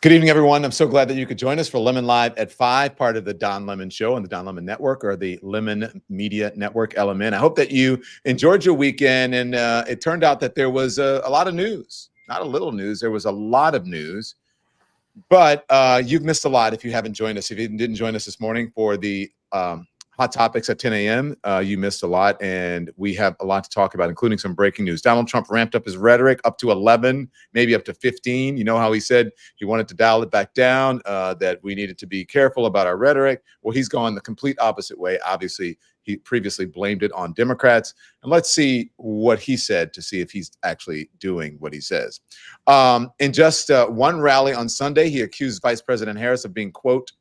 Good evening, everyone. I'm so glad that you could join us for Lemon Live at 5, part of the Don Lemon Show on the Don Lemon Network, or the Lemon Media Network, LMN. I hope that you enjoyed your weekend, and it turned out that there was a lot of news. Not a little news. There was a lot of news, but you've missed a lot if you haven't joined us. If you didn't join us this morning for the Hot Topics at 10 a.m., you missed a lot, and we have a lot to talk about, including some breaking news. Donald Trump ramped up his rhetoric up to 11, maybe up to 15. You know how he said he wanted to dial it back down, that we needed to be careful about our rhetoric. Well, he's gone the complete opposite way. Obviously, he previously blamed it on Democrats. And let's see what he said to see if he's actually doing what he says. In just one rally on Sunday, he accused Vice President Harris of being, quote,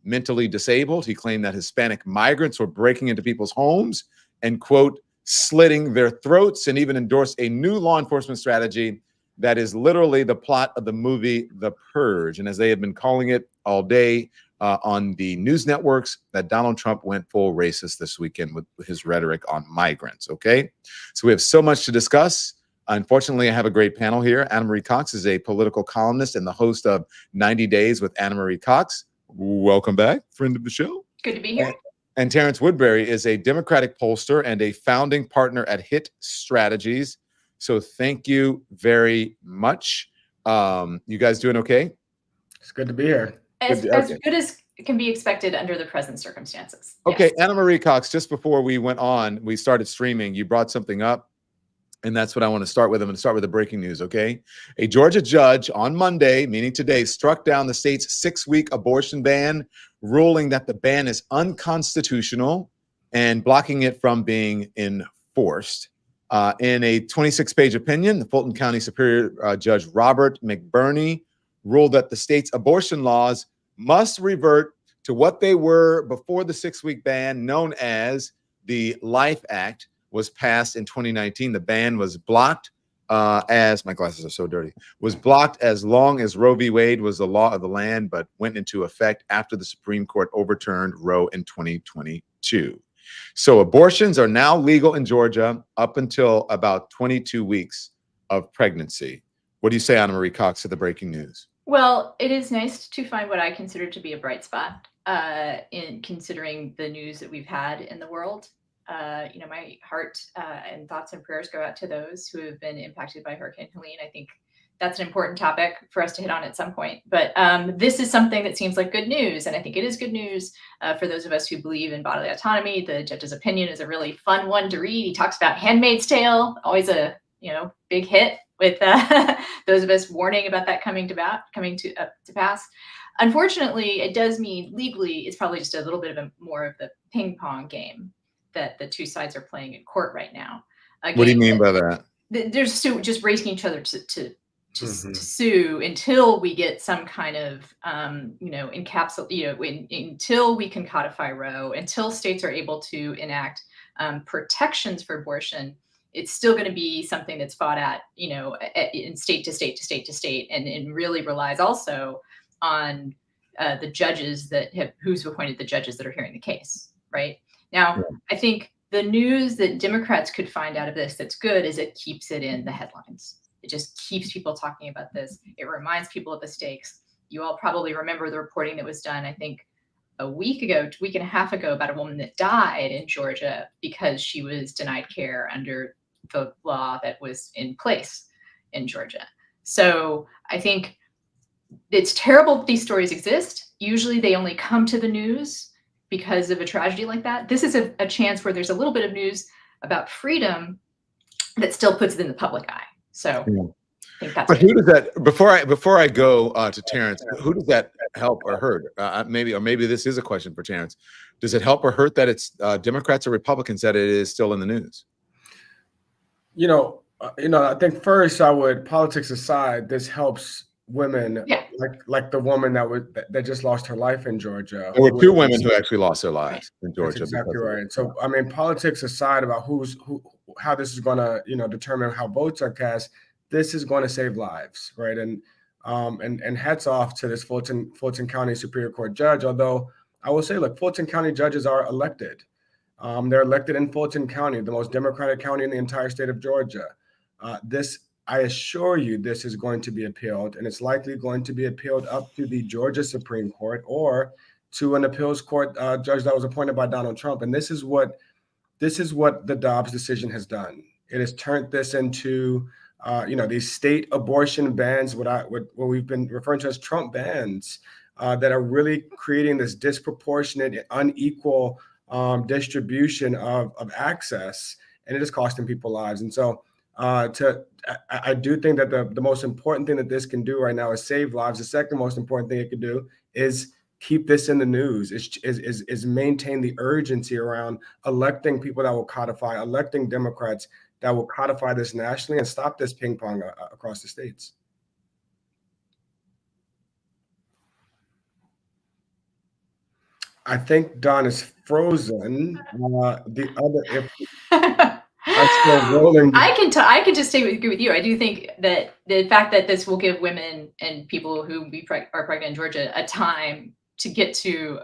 mentally disabled. He claimed that Hispanic migrants were breaking into people's homes and, quote, slitting their throats, and even endorsed a new law enforcement strategy that is literally the plot of the movie The Purge. And as they have been calling it all day on the news networks, that Donald Trump went full racist this weekend with his rhetoric on migrants. Okay, so we have so much to discuss. Unfortunately, I have a great panel here. Ana Marie Cox is a political columnist and the host of 90 Days with Ana Marie Cox. Welcome back, friend of the show. Good to be here. And Terrance Woodbury is a Democratic pollster and a founding partner at HIT Strategies. So thank you very much. You guys doing okay? It's good to be here. As good as can be expected under the present circumstances. Okay, yes. Ana Marie Cox, just before we went on, we started streaming, you brought something up. And that's what I want to start with. I'm going to start with the breaking news, okay? A Georgia judge on Monday, meaning today, struck down the state's 6-week abortion ban, ruling that the ban is unconstitutional and blocking it from being enforced. In a 26-page opinion, the Fulton County Superior Judge Robert McBurney ruled that the state's abortion laws must revert to what they were before the 6-week ban, known as the Life Act, was passed in 2019. The ban was blocked as, my glasses are so dirty, was blocked as long as Roe v. Wade was the law of the land, but went into effect after the Supreme Court overturned Roe in 2022. So abortions are now legal in Georgia up until about 22 weeks of pregnancy. What do you say, Ana Marie Cox, to the breaking news? Well, it is nice to find what I consider to be a bright spot in considering the news that we've had in the world. My heart and thoughts and prayers go out to those who have been impacted by Hurricane Helene. I think that's an important topic for us to hit on at some point. But this is something that seems like good news. And I think it is good news for those of us who believe in bodily autonomy. The judge's opinion is a really fun one to read. He talks about Handmaid's Tale, always a big hit with those of us warning about that coming to pass. Unfortunately, it does mean legally it's probably just a little bit of more of the ping pong game that the two sides are playing in court right now. What do you mean by that? They're just racing each other to sue until we get some kind of until we can codify Roe, until states are able to enact protections for abortion. It's still going to be something that's fought at in state to state to state to state, and really relies also on the judges who's appointed the judges that are hearing the case, right? Now, I think the news that Democrats could find out of this that's good is it keeps it in the headlines. It just keeps people talking about this. It reminds people of the stakes. You all probably remember the reporting that was done, I think, a week and a half ago, about a woman that died in Georgia because she was denied care under the law that was in place in Georgia. So I think it's terrible that these stories exist. Usually they only come to the news because of a tragedy like that. This is a chance where there's a little bit of news about freedom that still puts it in the public eye. So I think that's. But who does that? Before I go to Terrance, who does that help or hurt? Maybe this is a question for Terrance. Does it help or hurt that it's Democrats or Republicans that it is still in the news? I think first politics aside, this helps women, like the woman that just lost her life in Georgia. There were 2 women who actually lost their lives in Georgia. That's exactly right. So, I mean, politics aside about how this is going to, determine how votes are cast, this is going to save lives, right? And hats off to this Fulton County Superior Court judge. Although I will say, look, Fulton County judges are elected. They're elected in Fulton County, the most Democratic county in the entire state of Georgia. This I assure you this is going to be appealed, and it's likely going to be appealed up to the Georgia Supreme Court or to an appeals court judge that was appointed by Donald Trump. And this is what the Dobbs decision has done. It has turned this into these state abortion bans, what we've been referring to as Trump bans, that are really creating this disproportionate, unequal distribution of access, and it is costing people lives. And so I do think that the most important thing that this can do right now is save lives. The second most important thing it can do is keep this in the news, is maintain the urgency around electing people that will codify, electing Democrats that will codify this nationally and stop this ping pong across the states. I think Don is frozen. The other, if I'm still rolling. I can just agree with you. I do think that the fact that this will give women and people who are pregnant in Georgia a time to get to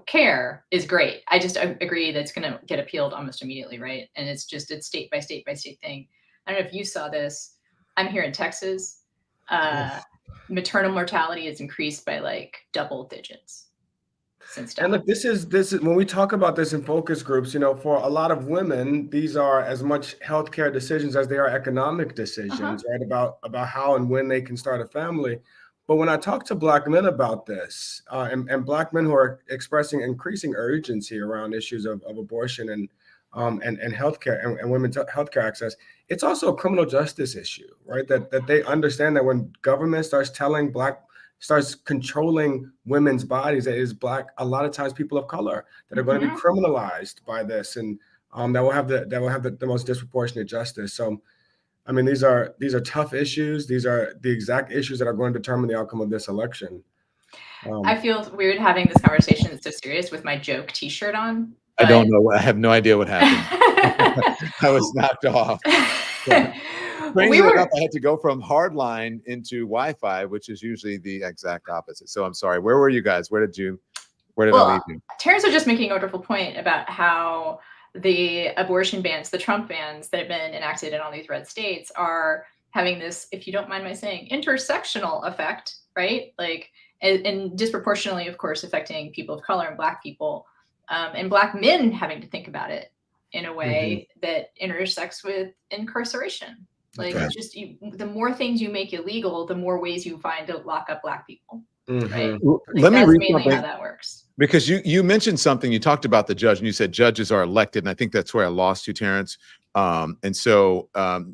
care is great. I just agree that it's going to get appealed almost immediately, right? And it's state by state by state thing. I don't know if you saw this. I'm here in Texas. Maternal mortality has increased by like double digits. And look, this is when we talk about this in focus groups, for a lot of women, these are as much healthcare decisions as they are economic decisions, right? About how and when they can start a family. But when I talk to Black men about this, and Black men who are expressing increasing urgency around issues of abortion and healthcare and women's healthcare access, it's also a criminal justice issue, right? That they understand that when government starts controlling women's bodies, that is Black, a lot of times people of color that are going to be criminalized by this, and that will have the most disproportionate justice. So, I mean, these are tough issues. These are the exact issues that are going to determine the outcome of this election. I feel weird having this conversation that's so serious with my joke T-shirt on. I don't know. I have no idea what happened. I was knocked off. Strangely enough, I had to go from hardline into Wi-Fi, which is usually the exact opposite. So I'm sorry. Where were you guys? Where did I leave you? Terrance was just making a wonderful point about how the abortion bans, the Trump bans that have been enacted in all these red states are having this, if you don't mind my saying, intersectional effect, right? Like, and disproportionately, of course, affecting people of color and Black people, and Black men having to think about it in a way that intersects with incarceration. Like, just the more things you make illegal, the more ways you find to lock up Black people. Right? Let me read mainly how that works. Because you mentioned something. You talked about the judge, and you said judges are elected, and I think that's where I lost you, Terrance. And so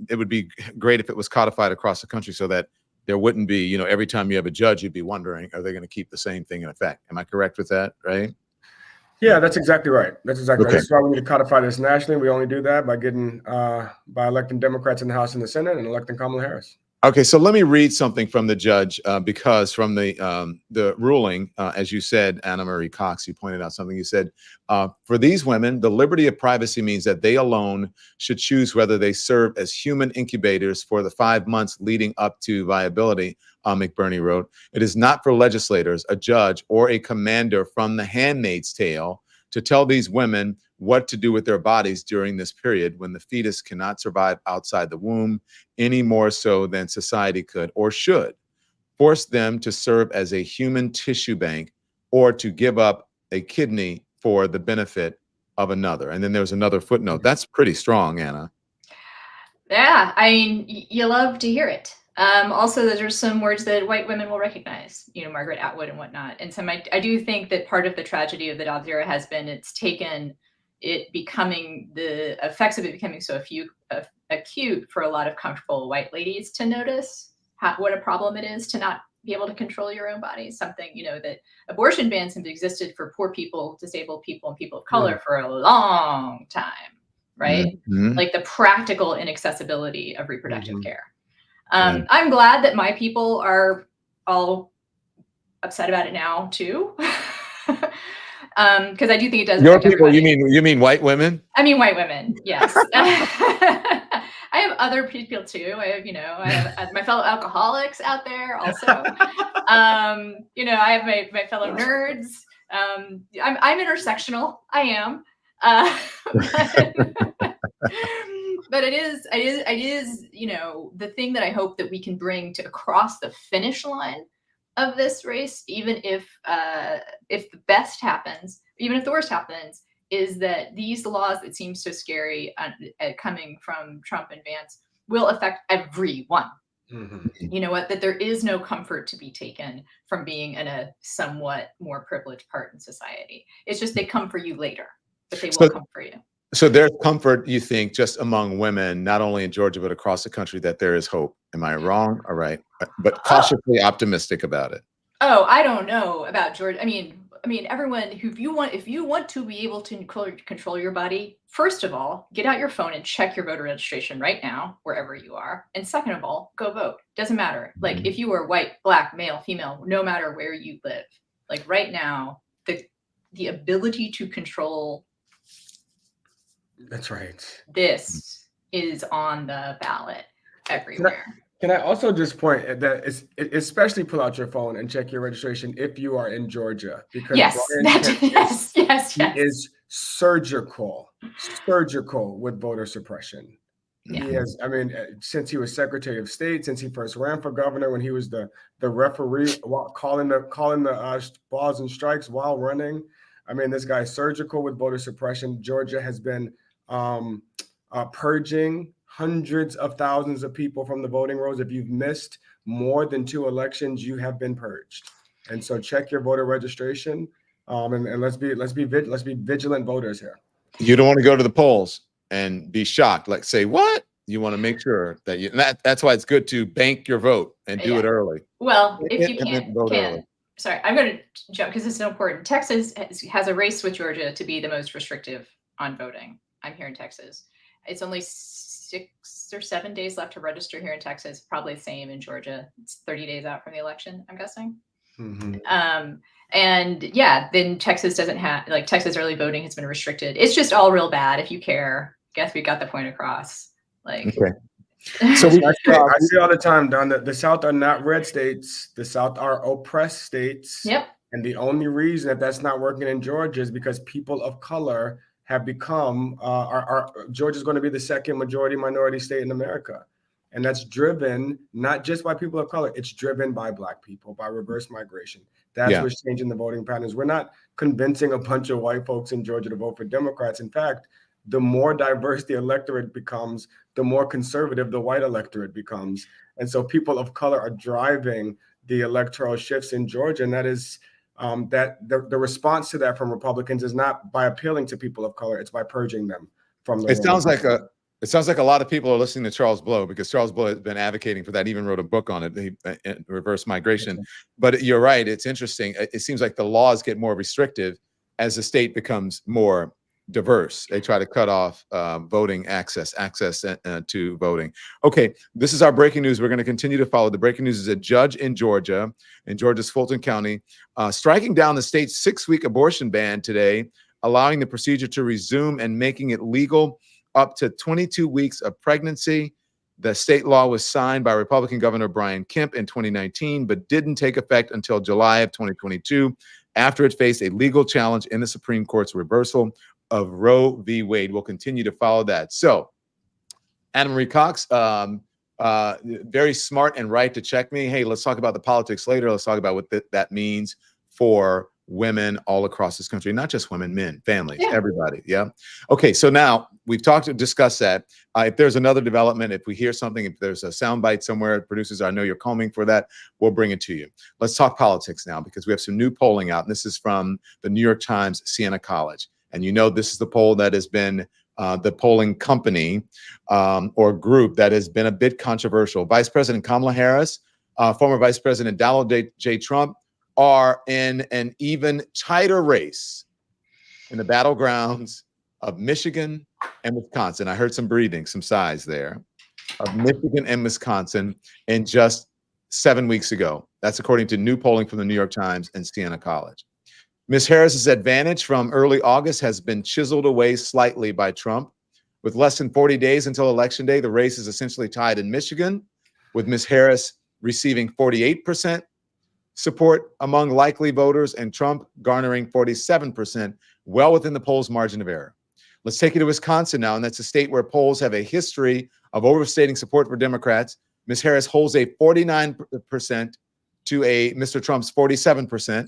it would be great if it was codified across the country, so that there wouldn't be, every time you have a judge, you'd be wondering, are they going to keep the same thing in effect? Am I correct with that? Right? Yeah, that's exactly right. That's exactly right. That's why we need to codify this nationally. We only do that by electing Democrats in the House and the Senate and electing Kamala Harris. Okay, so let me read something from the judge, because from the ruling, as you said, Ana Marie Cox, you pointed out something. You said, for these women, the liberty of privacy means that they alone should choose whether they serve as human incubators for the 5 months leading up to viability, McBurney wrote. It is not for legislators, a judge, or a commander from The Handmaid's Tale to tell these women what to do with their bodies during this period when the fetus cannot survive outside the womb any more so than society could or should. Force them to serve as a human tissue bank or to give up a kidney for the benefit of another. And then there's another footnote. That's pretty strong, Anna. Yeah, I mean, you love to hear it. Also, there's some words that white women will recognize, Margaret Atwood and whatnot. And so I do think that part of the tragedy of the Dobbs era has been the effects of it becoming so acute for a lot of comfortable white ladies to notice what a problem it is to not be able to control your own body. Something, that abortion bans have existed for poor people, disabled people, and people of color for a long time, right? Like the practical inaccessibility of reproductive care. I'm glad that my people are all upset about it now too. Because I do think it does. Your people, everybody. You mean white women? I mean white women, yes. I have other people too. I have my fellow alcoholics out there also. I have my fellow nerds. I'm intersectional. I am. But But it is, you know, the thing that I hope that we can bring to across the finish line of this race, even if the best happens, even if the worst happens, is that these laws that seem so scary coming from Trump and Vance will affect everyone. Mhm. You know what? That there is no comfort to be taken from being in a somewhat more privileged part in society. It's just they come for you later, but they will come for you. So there's comfort, you think, just among women, not only in Georgia, but across the country, that there is hope. Am I wrong? All right. But cautiously optimistic about it. Oh, I don't know about Georgia. I mean, everyone who, if you want to be able to control your body, first of all, get out your phone and check your voter registration right now, wherever you are. And second of all, go vote. Doesn't matter. Like if you are white, black, male, female, no matter where you live, like right now, the ability to control. That's right. This is on the ballot everywhere. Can I also just point that especially pull out your phone and check your registration if you are in Georgia, because yes, he is surgical with voter suppression. Yeah. He has, I mean, since he was Secretary of State, since he first ran for governor, when he was the referee calling the balls and strikes while running. I mean, this guy's surgical with voter suppression. Georgia has been purging hundreds of thousands of people from the voting rolls. If you've missed more than 2 elections, you have been purged. And so check your voter registration, and let's be vigilant voters here. You don't want to go to the polls and be shocked, like say, what? You want to make sure that that's why it's good to bank your vote and do it early. Well, if you can. Sorry, I'm going to jump because it's so important. Texas has a race with Georgia to be the most restrictive on voting. I'm here in Texas. It's only 6 or 7 days left to register here in Texas. Probably the same in Georgia. It's 30 days out from the election, I'm guessing. Mm-hmm. And yeah, then Texas doesn't have, like, Texas early voting has been restricted. It's just all real bad. If you care, guess we got the point across. Like, okay. So I see all the time, Don, that the South are not red states. The South are oppressed states. Yep. And the only reason that's not working in Georgia is because people of color have become, Georgia's going to be the second majority minority state in America. And that's driven not just by people of color, it's driven by Black people, by reverse migration. That's what's changing the voting patterns. We're not convincing a bunch of white folks in Georgia to vote for Democrats. In fact, the more diverse the electorate becomes, the more conservative the white electorate becomes. And so people of color are driving the electoral shifts in Georgia. And that is that the response to that from Republicans is not by appealing to people of color, it's by purging them from the It sounds like a lot of people are listening to Charles Blow, because Charles Blow has been advocating for that, even wrote a book on it, reverse migration. But you're right. It's interesting. It seems like the laws get more restrictive as the state becomes more diverse. They try to cut off voting access to voting. Okay, this is our breaking news. We're going to continue to follow. The breaking news is a judge in Georgia's Fulton County, striking down the state's 6-week abortion ban today, allowing the procedure to resume and making it legal up to 22 weeks of pregnancy. The state law was signed by Republican Governor Brian Kemp in 2019, but didn't take effect until July of 2022, after it faced a legal challenge in the Supreme Court's reversal of Roe v. Wade. We'll continue to follow that. So, Ana Marie Cox, very smart and right to check me. Hey, let's talk about the politics later. Let's talk about what that means for women all across this country, not just women, men, families, everybody. Yeah. Okay. So now we've discussed that. If there's another development, if we hear something, if there's a soundbite somewhere, producers, I know you're combing for that, we'll bring it to you. Let's talk politics now, because we have some new polling out. And this is from the New York Times, Siena College. And you know, this is the poll that has been the polling company or group that has been a bit controversial. Vice President Kamala Harris, former Vice President Donald J. Trump, are in an even tighter race in the battlegrounds of Michigan and Wisconsin. I heard some breathing, some sighs there, of Michigan and Wisconsin in just 7 weeks ago. That's according to new polling from the New York Times and Siena College. Ms. Harris's advantage from early August has been chiseled away slightly by Trump. With less than 40 days until Election Day, the race is essentially tied in Michigan, with Ms. Harris receiving 48% support among likely voters and Trump garnering 47%, well within the poll's margin of error. Let's take it to Wisconsin now, and that's a state where polls have a history of overstating support for Democrats. Ms. Harris holds a 49% to Mr. Trump's 47%.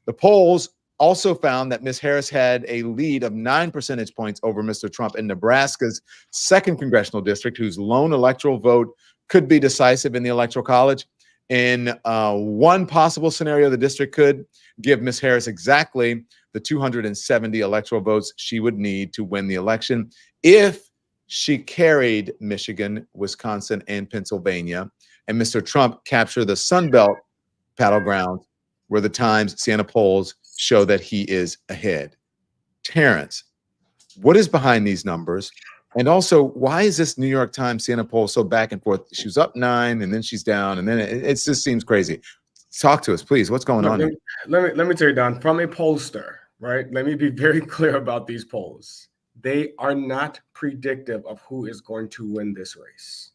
The polls also found that Ms. Harris had a lead of 9 percentage points over Mr. Trump in Nebraska's 2nd congressional district, whose lone electoral vote could be decisive in the Electoral College. In one possible scenario, the district could give Ms. Harris exactly the 270 electoral votes she would need to win the election if she carried Michigan, Wisconsin, and Pennsylvania, and Mr. Trump captured the Sun Belt battleground, where the Times Siena polls show that he is ahead. Terrance, what is behind these numbers? And also, why is this New York Times Siena poll so back and forth? She was up 9, and then she's down, and then it just seems crazy. Talk to us, please. What's going on? Let me tell you, Don, from a pollster, right? Let me be very clear about these polls. They are not predictive of who is going to win this race.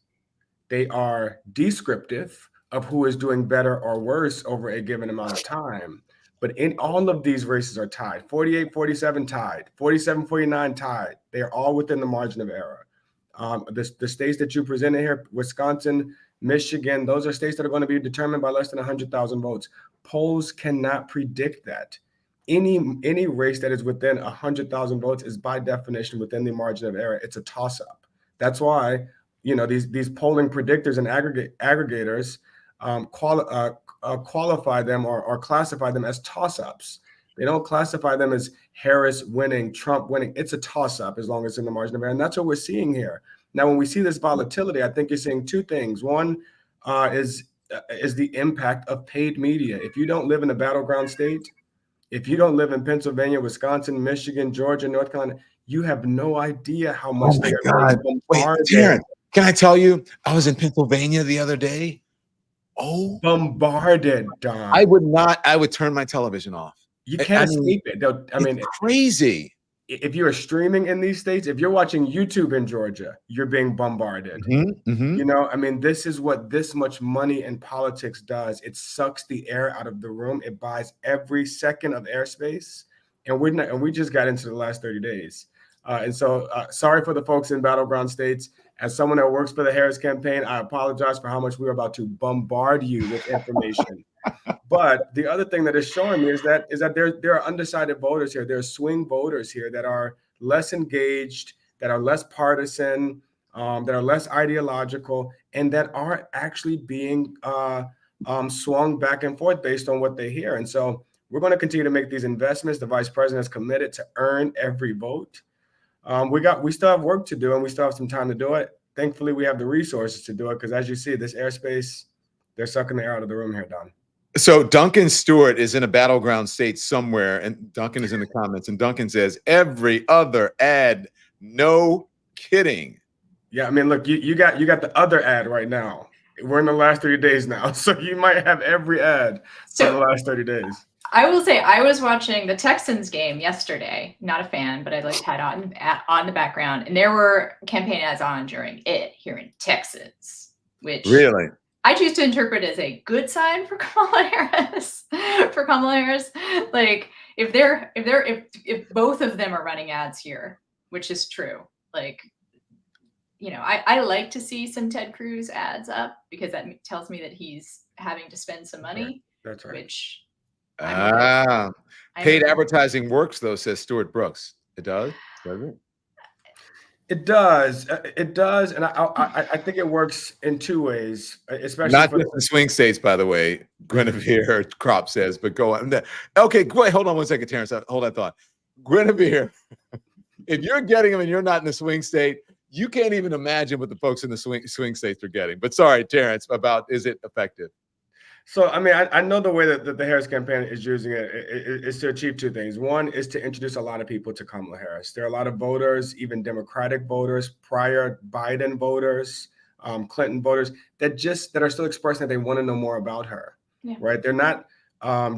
They are descriptive of who is doing better or worse over a given amount of time. But in all of these races are tied. 48-47 tied, 47-49 tied. They are all within the margin of error. The states that you presented here, Wisconsin, Michigan, those are states that are going to be determined by less than 100,000 votes. Polls cannot predict that. Any race that is within 100,000 votes is by definition within the margin of error. It's a toss-up. That's why, these polling predictors and aggregators qualify them or classify them as toss-ups. They don't classify them as Harris winning, Trump winning. It's a toss-up as long as it's in the margin of error. And that's what we're seeing here. Now, when we see this volatility, I think you're seeing two things. One is the impact of paid media. If you don't live in a battleground state, if you don't live in Pennsylvania, Wisconsin, Michigan, Georgia, North Carolina, you have no idea how much they are being bombarded. Wait, Terrance, can I tell you, I was in Pennsylvania the other day. Oh, bombarded, Don. I would turn my television off. You can't escape it. It's crazy. If you're streaming in these states, if you're watching YouTube in Georgia, you're being bombarded. This is what this much money in politics does. It sucks the air out of the room. It buys every second of airspace. And we just got into the last 30 days. Sorry for the folks in battleground states. As someone that works for the Harris campaign, I apologize for how much we're about to bombard you with information. But the other thing that is showing me is that there are undecided voters here. There are swing voters here that are less engaged, that are less partisan, that are less ideological, and that are actually being swung back and forth based on what they hear. And so we're going to continue to make these investments. The vice president is committed to earn every vote. We still have work to do, and we still have some time to do it. Thankfully, we have the resources to do it because, as you see, this airspace, they're sucking the air out of the room here, Don. So Duncan Stewart is in a battleground state somewhere, and Duncan is in the comments, and Duncan says, every other ad, no kidding. Yeah, look, you got the other ad right now. We're in the last 30 days now, so you might have every ad for the last 30 days. I will say I was watching the Texans game yesterday. Not a fan, but I had on the background, and there were campaign ads on during it here in Texas, which really I choose to interpret as a good sign for Kamala Harris. Like if both of them are running ads here, which is true, I like to see some Ted Cruz ads up because that tells me that he's having to spend some money. That's right. Which paid advertising works, though, says Stuart Brooks. It does, doesn't it? It does. It does. And I think it works in two ways, especially not just in swing states, by the way. Guinevere Crop says, but go on. Okay, wait, hold on one second, Terrance. Hold that thought. Guinevere, if you're getting them and you're not in the swing state, you can't even imagine what the folks in the swing states are getting. But sorry, Terrance, about is it effective? So, I know the way that the Harris campaign is using it is to achieve two things. One is to introduce a lot of people to Kamala Harris. There are a lot of voters, even Democratic voters, prior Biden voters, Clinton voters, that are still expressing that they want to know more about her, right? They're not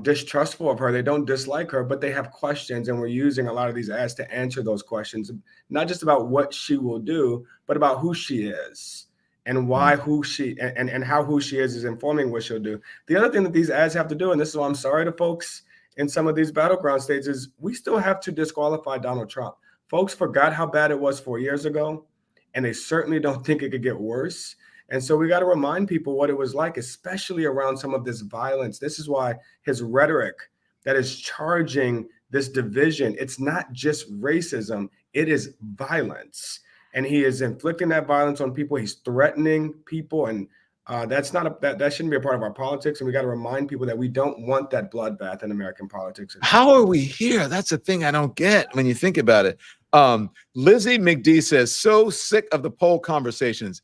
distrustful of her. They don't dislike her, but they have questions. And we're using a lot of these ads to answer those questions, not just about what she will do, but about who she is. And why who she and how who she is informing what she'll do. The other thing that these ads have to do, and this is why I'm sorry to folks in some of these battleground states, is we still have to disqualify Donald Trump. Folks forgot how bad it was 4 years ago, and they certainly don't think it could get worse. And so we got to remind people what it was like, especially around some of this violence. This is why his rhetoric that is charging this division, it's not just racism, it is violence. And he is inflicting that violence on people. He's threatening people. And that's not that shouldn't be a part of our politics. And we got to remind people that we don't want that bloodbath in American politics. How are we here? That's the thing I don't get when you think about it. Lizzie McD says, so sick of the poll conversations.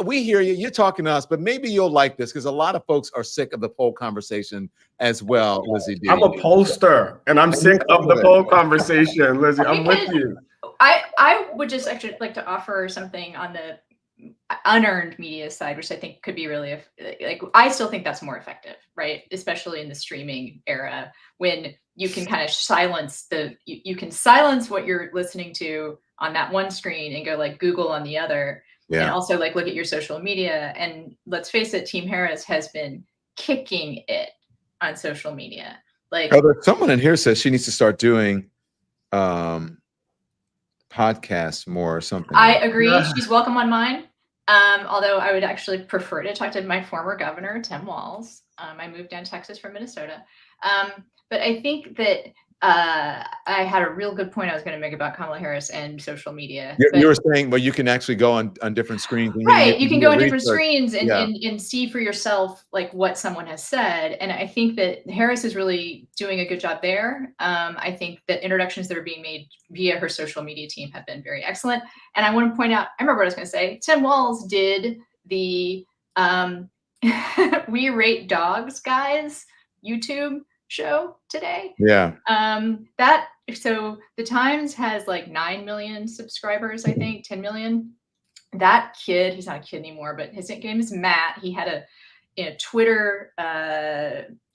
We hear you, you're talking to us, but maybe you'll like this because a lot of folks are sick of the poll conversation as well, Lizzie D. I'm a pollster and I'm sick of the poll conversation, Lizzie. I'm with you. I would just actually like to offer something on the unearned media side, which I think could be really, like, I still think that's more effective, right? Especially in the streaming era, when you can kind of silence you can silence what you're listening to on that one screen and go like Google on the other. Yeah. And also like look at your social media. And let's face it, Team Harris has been kicking it on social media. Like, someone in here says she needs to start doing podcasts more or something. I agree. She's welcome on mine. Although I would actually prefer to talk to my former governor, Tim Walz. I moved down to Texas from Minnesota. But I think that I had a real good point I was going to make about Kamala Harris and social media. You were saying, well, you can actually go on different screens. Right. You can go on different screens and see for yourself, like what someone has said. And I think that Harris is really doing a good job there. I think that introductions that are being made via her social media team have been very excellent. And I want to point out, I remember what I was going to say, Tim Walz did the We Rate Dogs guys YouTube show today. Yeah. So the Times has like 9 million subscribers, I think, 10 million. That kid, he's not a kid anymore, but his name is Matt. He had a Twitter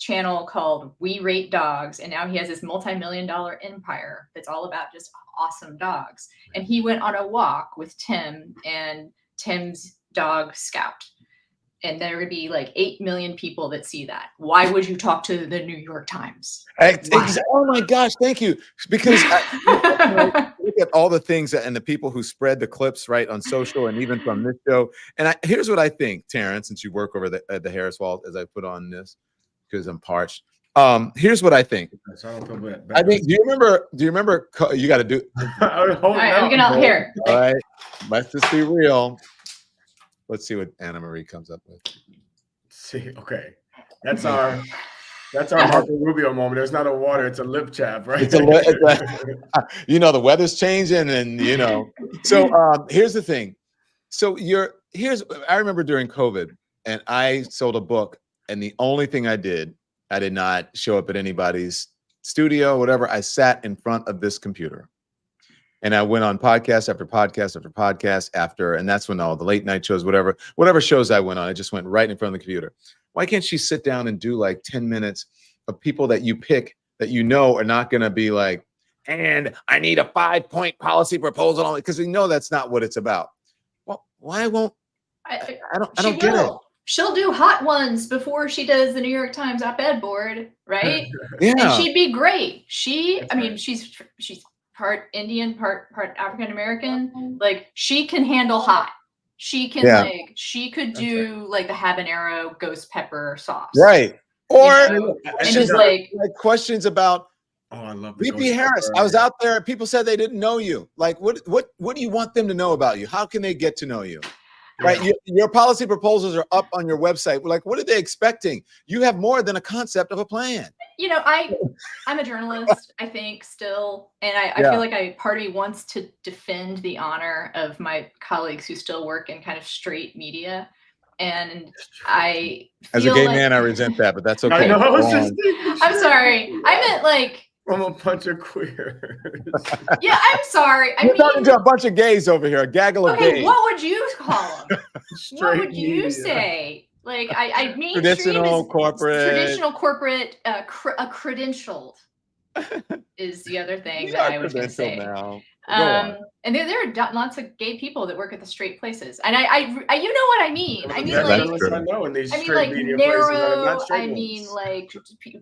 channel called We Rate Dogs, and now he has this multi-million-dollar empire that's all about just awesome dogs. And he went on a walk with Tim and Tim's dog Scout. And there would be like 8 million people that see that. Why would you talk to the New York Times? Oh my gosh, thank you. Because I look at all the things and the people who spread the clips right on social and even from this show. And here's what I think, Terrance, since you work over at the Harris Wall, as I put on this because I'm parched. Here's what I think. I think. Do you remember? You got to do. All right, we can all hear. All right, let's just be real. Let's see what Ana Marie comes up with. See, okay, that's our Marco Rubio moment. There's not a water; it's a lip chap, right? The weather's changing, and So here's the thing. So I remember during COVID, and I sold a book, and the only thing I did not show up at anybody's studio, whatever. I sat in front of this computer. And I went on podcast after podcast after podcast and that's when all the late night shows, whatever shows I went on, I just went right in front of the computer. Why can't she sit down and do like 10 minutes of people that you pick that are not going to be like, and I need a 5-point policy proposal, because that's not what it's about. Well, why won't I don't get it. She'll do hot ones before she does the New York Times op-ed board, right? Yeah. And she'd be great. She's part Indian, part African American. Like, she can handle hot. She can she could do like the habanero ghost pepper sauce. Right. Or and just like questions about I love VP Harris. I was out there. People said they didn't know you. Like, what do you want them to know about you? How can they get to know you? Right. Your policy proposals are up on your website. Like, what are they expecting? You have more than a concept of a plan. I'm a journalist, I think, still. And I feel like part of me wants to defend the honor of my colleagues who still work in kind of straight media. And as a gay man, I resent that, but that's okay. I'm sorry. I meant like, from a bunch of queers. Yeah, I'm sorry. We're talking to a bunch of gays over here, a gaggle of gays. What would you call them? What would you say? Like, I mean, traditional corporate, credentialed is the other thing that I was going to say. Now. And there are lots of gay people that work at the straight places, and I you know what I mean. I mean, like narrow. I mean, like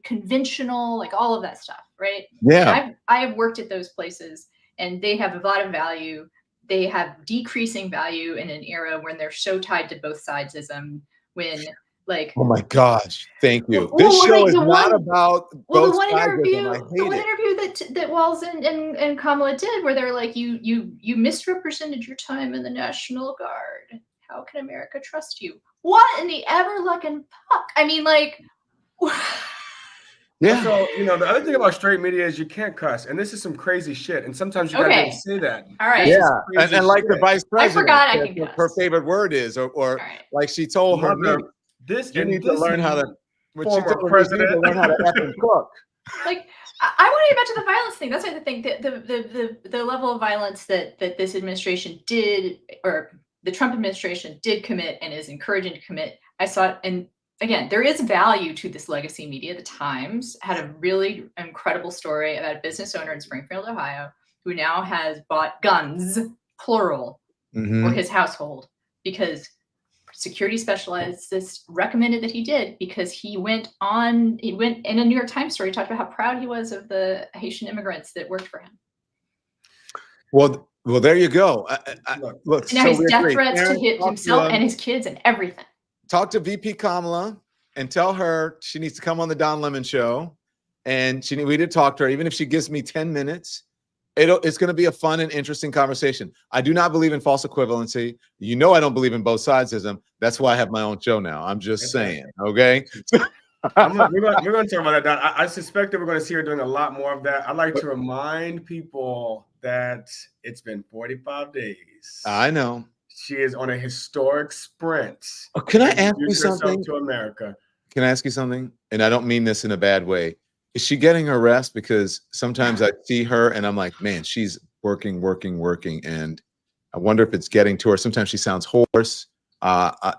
conventional, like all of that stuff, right? Yeah. I have worked at those places, and they have a lot of value. They have decreasing value in an era when they're so tied to both sidesism, when like, oh my gosh, thank you. Well, This show like is not about both the one sidesism. interview, I hate it. that Walz and Kamala did, where they're like, you misrepresented your time in the National Guard. How can America trust you? What in the ever luckin' fuck? I mean, like, yeah. So, you know, the other thing about straight media is you can't cuss, and this is some crazy shit. And sometimes you gotta be able to say that. All right. Yeah, and like the vice president, I forgot I can her cuss. favorite word is, or right. like she told her Mother, niece, this you and need to this learn how to. When she former told her niece, you need to president. learn how to effing cook. Like, I want to get back to the violence thing. That's the thing. The level of violence that this administration did, or the Trump administration did commit and is encouraging to commit. I saw it, and again, there is value to this legacy media. The Times had a really incredible story about a business owner in Springfield, Ohio, who now has bought guns, plural, for his household because security specialists recommended that he did, because he went in a New York Times story, talked about how proud he was of the Haitian immigrants that worked for him. Well, there you go. Look, and now he's death threats to himself and his kids and everything. Talk to VP Kamala and tell her she needs to come on the Don Lemon show, and we need to talk to her, even if she gives me 10 minutes. It's going to be a fun and interesting conversation. I do not believe in false equivalency. You know, I don't believe in both sidesism. That's why I have my own show now. I'm just saying, okay? We're going to talk about that, Don. I suspect that we're going to see her doing a lot more of that. I'd like to remind people that it's been 45 days. I know. She is on a historic sprint. Oh, can I ask you something? To America. Can I ask you something? And I don't mean this in a bad way. Is she getting her rest? Because sometimes I see her and I'm like, man, she's working. And I wonder if it's getting to her. Sometimes she sounds hoarse.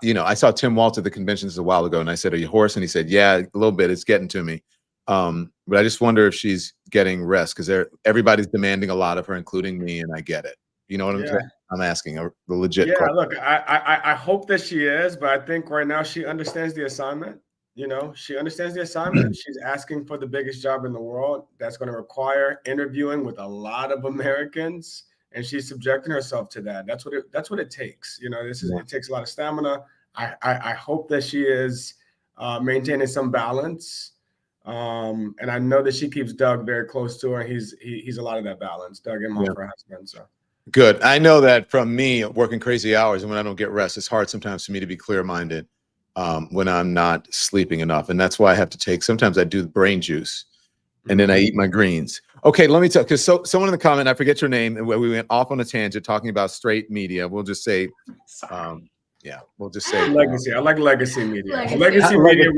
You know, I saw Tim Waltz at the conventions a while ago and I said, are you hoarse? And he said, yeah, a little bit. It's getting to me. But I just wonder if she's getting rest, because everybody's demanding a lot of her, including me. And I get it. You know what I'm saying? I'm asking a legit question. Look, I hope that she is, but I think right now she understands the assignment. You know, she understands the assignment. She's asking for the biggest job in the world. That's going to require interviewing with a lot of Americans, and she's subjecting herself to that. That's what it takes. You know, it takes a lot of stamina. I hope that she is maintaining some balance. And I know that she keeps Doug very close to her. He's a lot of that balance. Doug and her husband. So good. I know that from me working crazy hours and when I don't get rest, it's hard sometimes for me to be clear-minded. When I'm not sleeping enough. And that's why I have to sometimes I do brain juice and then I eat my greens. Okay, let me tell, because someone in the comment, I forget your name, and we went off on a tangent talking about straight media. We'll just say, we'll just say legacy. I like legacy media. Legacy media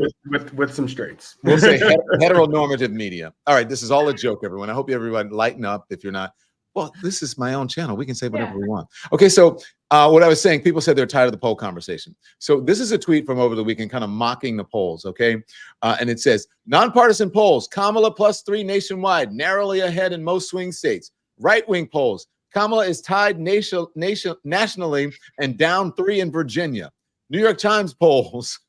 with some straights. We'll say heteronormative media. All right, this is all a joke, everyone. I hope everyone lighten up if you're not. Well, this is my own channel. We can say whatever we want. Okay, so what I was saying, people said they're tired of the poll conversation. So this is a tweet from over the weekend kind of mocking the polls, okay? And it says, nonpartisan polls, Kamala +3 nationwide, narrowly ahead in most swing states. Right-wing polls, Kamala is tied nationally and down 3 in Virginia. New York Times polls,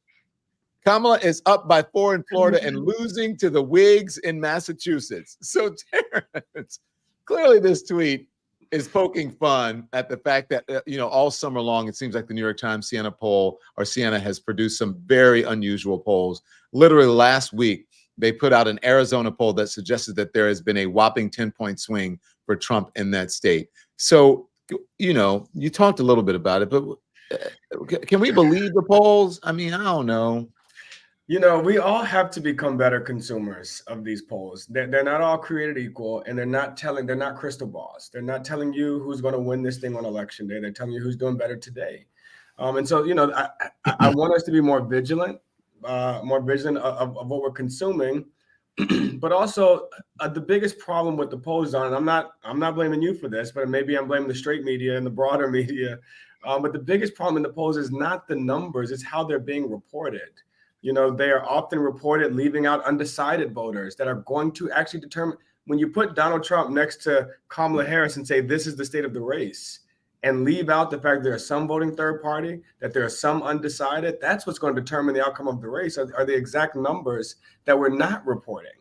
Kamala is up by 4 in Florida and losing to the Whigs in Massachusetts. So Terrance, clearly this tweet is poking fun at the fact that, all summer long, it seems like the New York Times Siena has produced some very unusual polls. Literally last week, they put out an Arizona poll that suggested that there has been a whopping 10-point swing for Trump in that state. So, you talked a little bit about it, but can we believe the polls? I mean, I don't know. We all have to become better consumers of these polls. They're not all created equal, and they're not crystal balls. They're not telling you who's going to win this thing on election day. They're telling you who's doing better today. And so, I want us to be more vigilant of what we're consuming. But also, the biggest problem with the polls, and I'm not blaming you for this, but maybe I'm blaming the straight media and the broader media. But the biggest problem in the polls is not the numbers; it's how they're being reported. They are often reported leaving out undecided voters that are going to actually determine. When you put Donald Trump next to Kamala Harris and say this is the state of the race, and leave out the fact there are some voting third party, that there are some undecided, that's what's going to determine the outcome of the race, are the exact numbers that we're not reporting.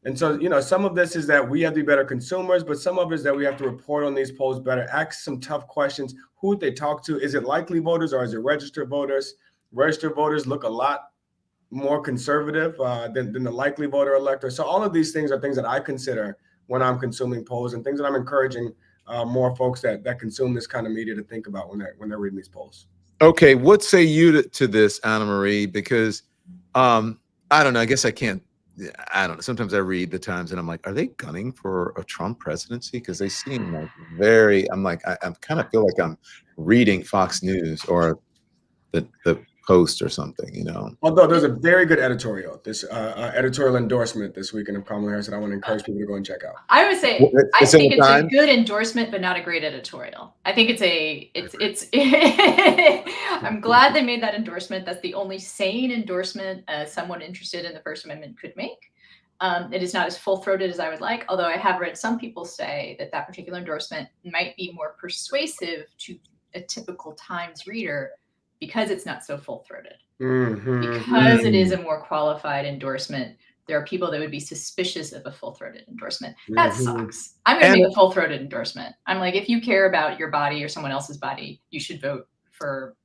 And so, some of this is that we have to be better consumers, but some of it is that we have to report on these polls better, ask some tough questions. Who would they talk to? Is it likely voters or is it registered voters? Registered voters look a lot more conservative than the likely voter elector. So all of these things are things that I consider when I'm consuming polls, and things that I'm encouraging more folks that consume this kind of media to think about when they're reading these polls. Okay, what say you to this, Ana Marie? Because I don't know. I guess I can't. I don't know. Sometimes I read the Times and I'm like, are they gunning for a Trump presidency? Because they seem like very. I'm like, I kind of feel like I'm reading Fox News or the Post or something, Although there's a very good editorial, editorial endorsement this weekend of Kamala Harris that I want to encourage people to go and check out. I would say I think it's a good endorsement, but not a great editorial. I think it's I'm glad they made that endorsement. That's the only sane endorsement someone interested in the First Amendment could make. It is not as full-throated as I would like, although I have read some people say that particular endorsement might be more persuasive to a typical Times reader because it's not so full-throated. Because it is a more qualified endorsement, there are people that would be suspicious of a full-throated endorsement. That sucks. I'm going to make a full-throated endorsement. I'm like, if you care about your body or someone else's body, you should vote for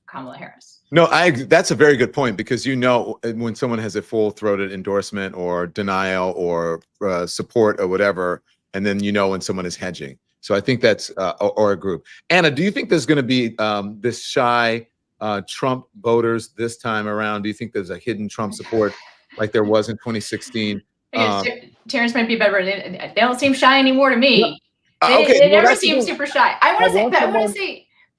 Kamala Harris. No, that's a very good point, because when someone has a full-throated endorsement or denial or support or whatever, and then when someone is hedging. So I think that's or a group. Ana, do you think there's going to be this shy Trump voters this time around? Do you think there's a hidden Trump support like there was in 2016? Terrance might be better. They don't seem shy anymore to me. They never seem super shy. I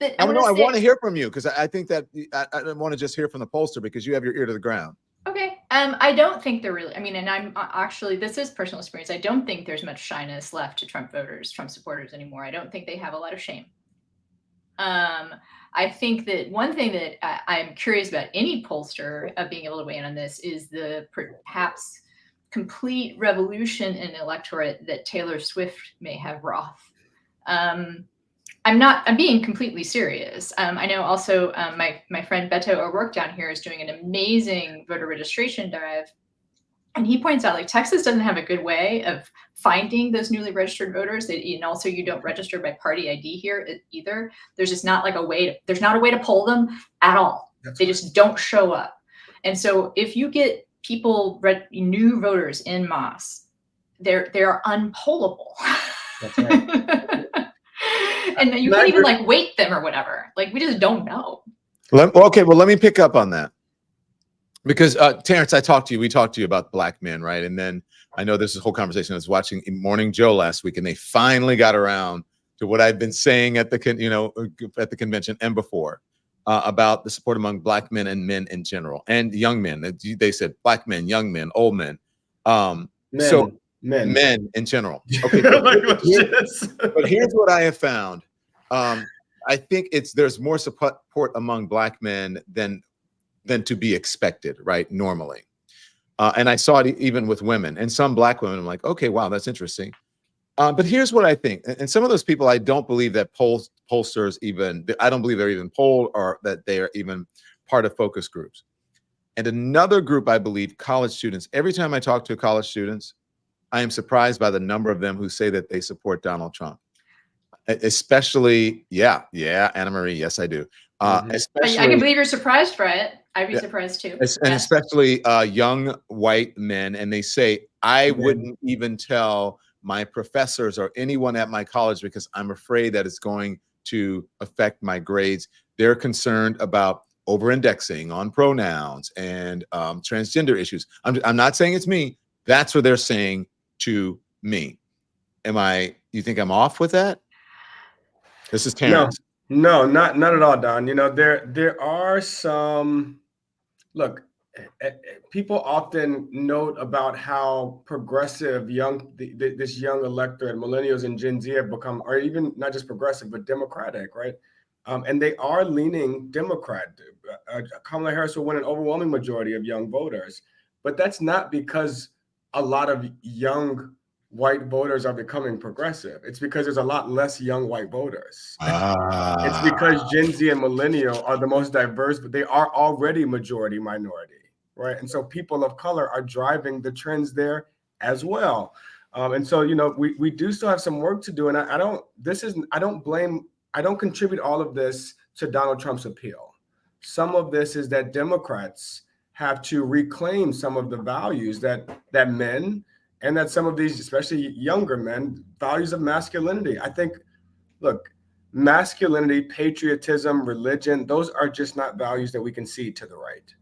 want to hear from you, because I think that I don't want to just hear from the pollster, because you have your ear to the ground. Okay. I don't think they're really, and I'm actually, this is personal experience. I don't think there's much shyness left to Trump voters, Trump supporters anymore. I don't think they have a lot of shame. I think that one thing that I'm curious about any pollster being able to weigh in on this is the perhaps complete revolution in electorate that Taylor Swift may have wrought. I'm being completely serious. I know also my friend Beto O'Rourke down here is doing an amazing voter registration drive. And he points out, like, Texas doesn't have a good way of finding those newly registered voters. And also, you don't register by party ID here either. There's just not like there's not a way to poll them at all. They just don't show up. And so if you get people, new voters en masse, they're unpollable. That's right. And you can't even weight them or whatever. Like, we just don't know. Okay, well, let me pick up on that. Because Terrance, we talked to you about black men, right? And then I know there's this whole conversation. I was watching Morning Joe last week, and they finally got around to what I've been saying at the convention and before about the support among black men and men in general, and young men. They said black men, young men, old men. Men in general. Okay, but here's what I have found. I think there's more support among black men than to be expected, right? Normally. And I saw it even with women, and some black women. I'm like, okay, wow, that's interesting. But here's what I think. And some of those people, I don't believe that pollsters I don't believe they're even polled, or that they are even part of focus groups. And another group, I believe, college students. Every time I talk to college students, I am surprised by the number of them who say that they support Donald Trump. Especially, Ana Marie, yes, I do. Especially, I can believe you're surprised by it. I'd be surprised too. And especially young white men. And they say, I wouldn't even tell my professors or anyone at my college because I'm afraid that it's going to affect my grades. They're concerned about over-indexing on pronouns and transgender issues. I'm not saying it's me. That's what they're saying to me. You think I'm off with that? This is Terrance. No, not at all, Don. There are some, look, people often note about how progressive this young electorate, millennials and Gen Z, have become, or even not just progressive, but democratic, right? And they are leaning Democrat. Kamala Harris will win an overwhelming majority of young voters, but that's not because a lot of young white voters are becoming progressive. It's because there's a lot less young white voters. It's because Gen Z and millennial are the most diverse, but they are already majority minority, right? And so people of color are driving the trends there as well. And so, we do still have some work to do. And I don't contribute all of this to Donald Trump's appeal. Some of this is that Democrats have to reclaim some of the values that men, and that some of these, especially younger men, values of masculinity. I think, look, masculinity, patriotism, religion, those are just not values that we can see to the right.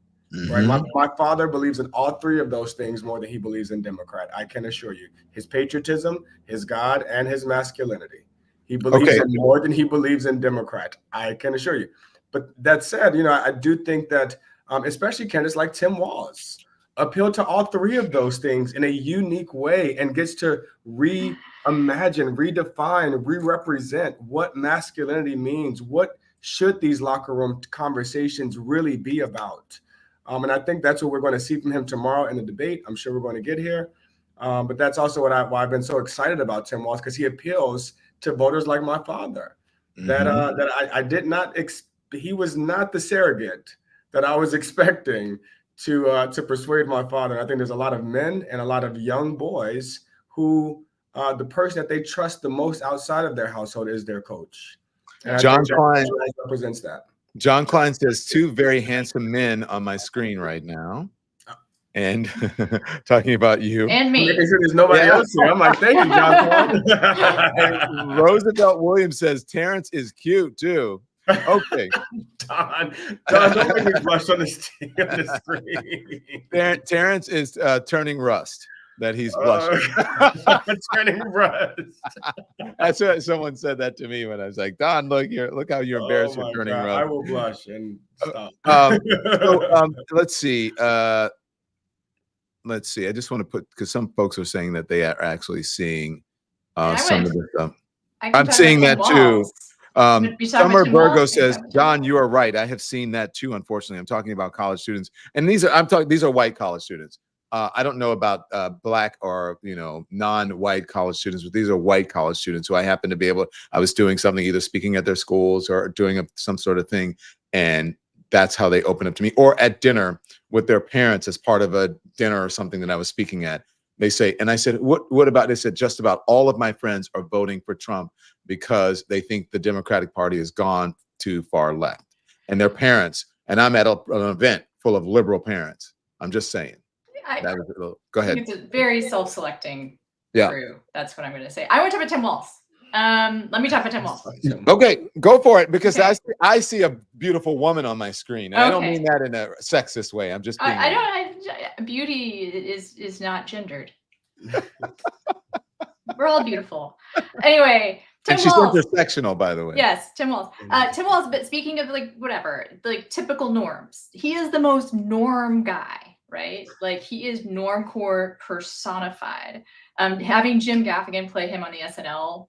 Right. My father believes in all three of those things more than he believes in Democrat. I can assure you, his patriotism, his God, and his masculinity. He believes in more than he believes in Democrat. I can assure you. But that said, I do think that especially candidates like Tim Walz appeal to all three of those things in a unique way and gets to reimagine, redefine, re-represent what masculinity means. What should these locker room conversations really be about? And I think that's what we're going to see from him tomorrow in the debate. I'm sure we're going to get here. But that's also why I've been so excited about Tim Walz, because he appeals to voters like my father. That I did not he was not the surrogate that I was expecting to persuade my father. I think there's a lot of men and a lot of young boys who the person that they trust the most outside of their household is their coach. And John Klein represents that. John Klein says, two very handsome men on my screen right now. And talking about you. And me. Making sure there's nobody else here. I'm like, thank you, John Klein. Roosevelt Williams says, Terrance is cute too. Okay. Don, don't make me blush on the screen. Terrance is turning rust. That he's blushing. Turning rust. That's what someone said that to me when I was like, Don, look how you're embarrassed for turning rust. I will blush and stop. Let's see. I just want to put, because some folks are saying that they are actually seeing some of this stuff. I'm seeing that too. Summer Virgo says, John, you are right. I have seen that too. Unfortunately, I'm talking about college students, and these are white college students. I don't know about black or non-white college students, but these are white college students who I happen to be able. I was doing something, either speaking at their schools or doing some sort of thing, and that's how they open up to me, or at dinner with their parents as part of a dinner or something that I was speaking at. They say, and I said, what about? They said, just about all of my friends are voting for Trump because they think the Democratic Party has gone too far left, and their parents. And I'm at an event full of liberal parents. I'm just saying. Go ahead. It's a very self-selecting crew. That's what I'm going to say. I want to talk about Tim Walz. Let me talk about Tim Walz. Okay, go for it, because I see a beautiful woman on my screen. And I don't mean that in a sexist way. I'm just being beauty is not gendered. We're all beautiful. Anyway, Tim Walz. And she's intersectional, by the way. Yes, Tim Walz. Tim Walz, but speaking of typical norms, he is the most norm guy. Right? Like, he is normcore personified. Having Jim Gaffigan play him on the SNL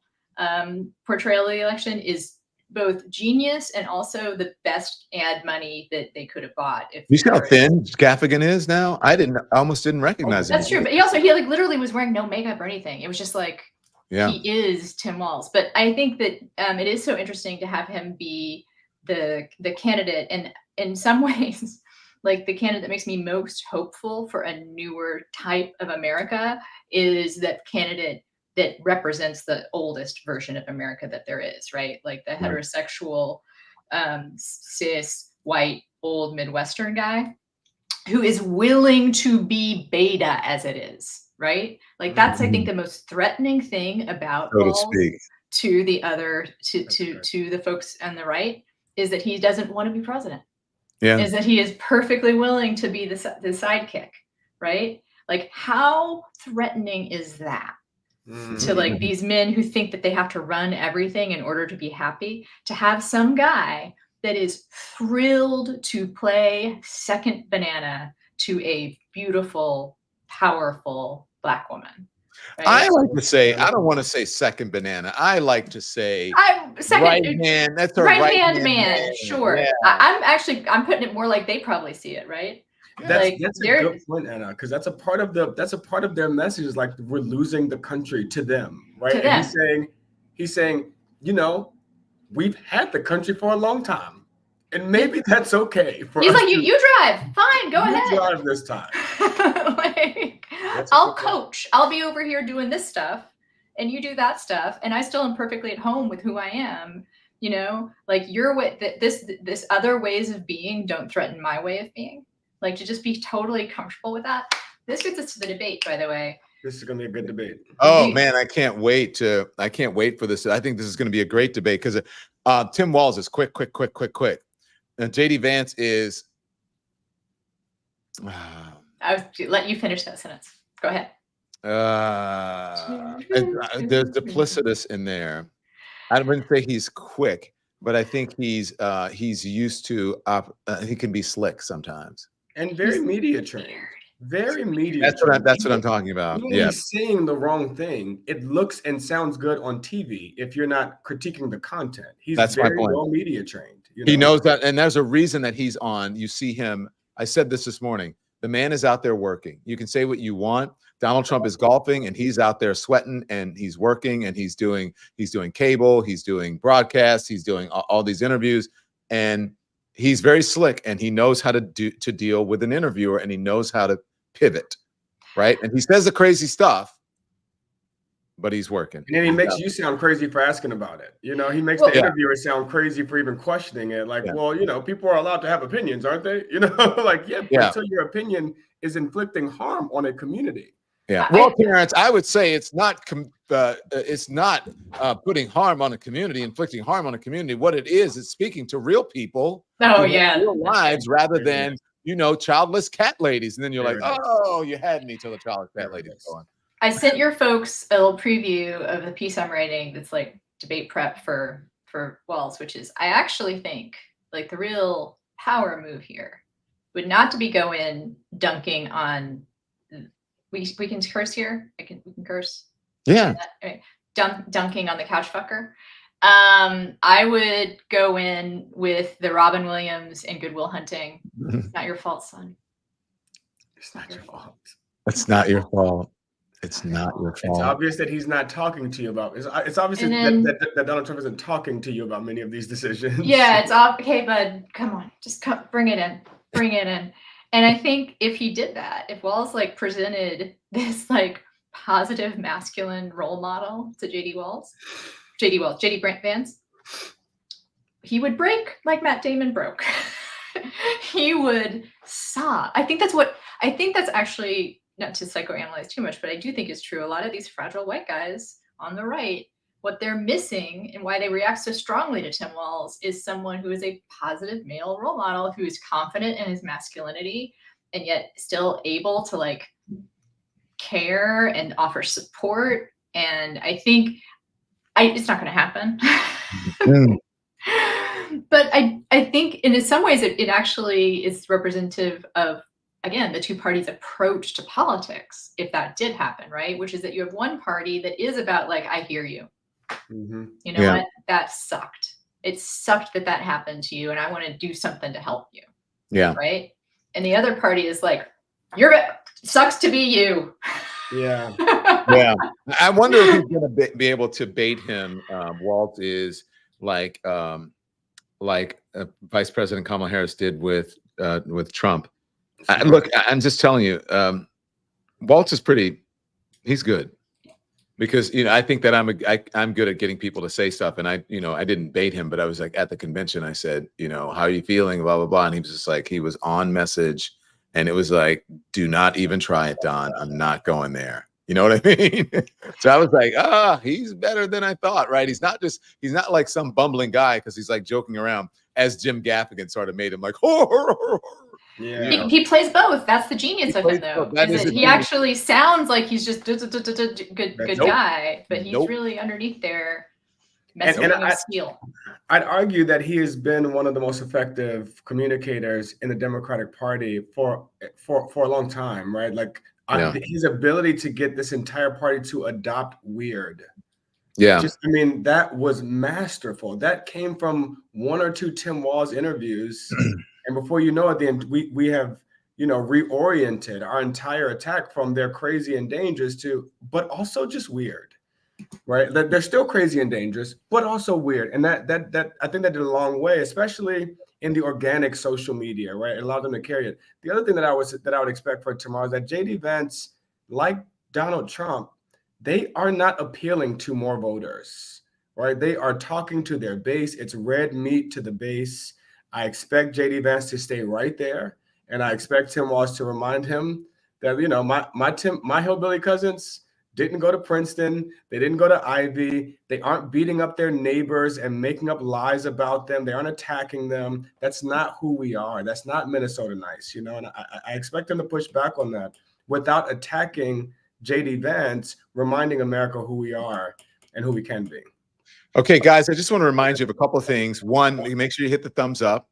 portrayal of the election is both genius and also the best ad money that they could have bought. You see how thin Gaffigan is now? I almost didn't recognize him. That's true. But he literally was wearing no makeup or anything. It was just like, he is Tim Walz. But I think that it is so interesting to have him be the candidate, and in some ways, like, the candidate that makes me most hopeful for a newer type of America is that candidate that represents the oldest version of America that there is, right? Like the heterosexual, cis, white, old Midwestern guy who is willing to be beta as it is, right? Like, that's, I think, the most threatening thing about to the other, to the folks on the right, is that he doesn't want to be president. Is that he is perfectly willing to be the sidekick, right? Like, how threatening is that to, like, these men who think that they have to run everything in order to be happy, to have some guy that is thrilled to play second banana to a beautiful, powerful Black woman. Right? I like to say, I don't want to say second banana. I like to say right hand. That's a right hand man. Sure. Yeah. I'm putting it more like they probably see it, right? That's a good point, Anna, because that's a part of their message, is like, we're losing the country to them, right? To them. And he's saying, we've had the country for a long time, and maybe that's okay. He's like, you drive, fine, go ahead. You drive this time. I'll coach. I'll be over here doing this stuff and you do that stuff. And I still am perfectly at home with who I am. You know, like your way, this other ways of being don't threaten my way of being. Like to just be totally comfortable with that. This gets us to the debate, by the way. This is going to be a good debate. Oh man, I can't wait for this. I think this is going to be a great debate because Tim Walz is quick. And JD Vance is. I was let you finish that sentence. Go ahead. There's duplicitous in there. I wouldn't say he's quick, but I think he's used to. He can be slick sometimes and very media trained. Very media. That's what I'm talking about. Yeah, he's saying the wrong thing. It looks and sounds good on TV if you're not critiquing the content. That's very well media trained. You know? He knows that, and there's a reason that he's on. You see him. I said this morning. The man is out there working. You can say what you want. Donald Trump is golfing, and he's out there sweating, and he's working, and he's doing cable, he's doing broadcasts, he's doing all these interviews, and he's very slick, and he knows how to deal with an interviewer, and he knows how to pivot, right? And he says the crazy stuff, but he's working. And then he makes you sound crazy for asking about it. You know, he makes the interviewer sound crazy for even questioning it. Like, well, you know, people are allowed to have opinions, aren't they? You know, like, until your opinion is inflicting harm on a community. Yeah. Well, Terrance, I would say it's not putting harm on a community, inflicting harm on a community. What it is speaking to real people. Real lives rather than, you know, childless cat ladies. And then you're like, oh, you had me till the childless cat ladies going. I sent your folks a little preview of the piece I'm writing that's like debate prep for Walz, which is I actually think like the real power move here would not to be going dunking on we can curse here. We can curse. Yeah. Okay. Dunking on the couch fucker. I would go in with the Robin Williams and Good Will Hunting. It's not your fault, son. It's not your fault. It's not your fault. It's not your fault. It's obvious that he's not talking to you about. It's obvious that Donald Trump isn't talking to you about many of these decisions. Yeah, it's okay, bud. Come on, just bring it in. Bring it in. And I think if he did that, if Walz like presented this like positive masculine role model to JD Vance, he would break like Matt Damon broke. He would sob. I think that's actually, not to psychoanalyze too much, but I do think it's true. A lot of these fragile white guys on the right, what they're missing and why they react so strongly to Tim Walz is someone who is a positive male role model, who is confident in his masculinity and yet still able to like care and offer support. And I think it's not going to happen. But I think in some ways it actually is representative of, again, the two parties' approach to politics, if that did happen, right? Which is that you have one party that is about like, I hear you. Mm-hmm. You know what? That sucked. It sucked that happened to you, and I want to do something to help you. Yeah. Right? And the other party is like, sucks to be you. Yeah. Yeah. I wonder if he's going to be able to bait him. Walz is like Vice President Kamala Harris did with Trump. Look, I'm just telling you, Walz is he's good because, you know, I think that I'm good at getting people to say stuff. And I didn't bait him, but I was like at the convention, I said, you know, how are you feeling? Blah, blah, blah. And he was just like, he was on message and it was like, do not even try it, Don. I'm not going there. You know what I mean? So I was like, he's better than I thought, right? He's not like some bumbling guy because he's like joking around, as Jim Gaffigan sort of made him like, yeah. He plays both. That's the genius of him, though. He actually sounds like he's just good guy, but he's really underneath there messing with his steel. I'd argue that he has been one of the most effective communicators in the Democratic Party for a long time, right? Like his ability to get this entire party to adopt weird. Yeah. That was masterful. That came from one or two Tim Walz interviews. And before you know it, we have, you know, reoriented our entire attack from they're crazy and dangerous to, but also just weird, right? That they're still crazy and dangerous, but also weird. And that I think that did a long way, especially in the organic social media, right? It allowed them to carry it. The other thing that I would expect for tomorrow is that JD Vance like Donald Trump, they are not appealing to more voters, right? They are talking to their base. It's red meat to the base. I expect JD Vance to stay right there. And I expect Tim Walz to remind him that, you know, my hillbilly cousins didn't go to Princeton. They didn't go to Ivy. They aren't beating up their neighbors and making up lies about them. They aren't attacking them. That's not who we are. That's not Minnesota nice, you know, and I expect them to push back on that without attacking JD Vance, reminding America who we are and who we can be. Okay, guys, I just want to remind you of a couple of things. One, make sure you hit the thumbs up.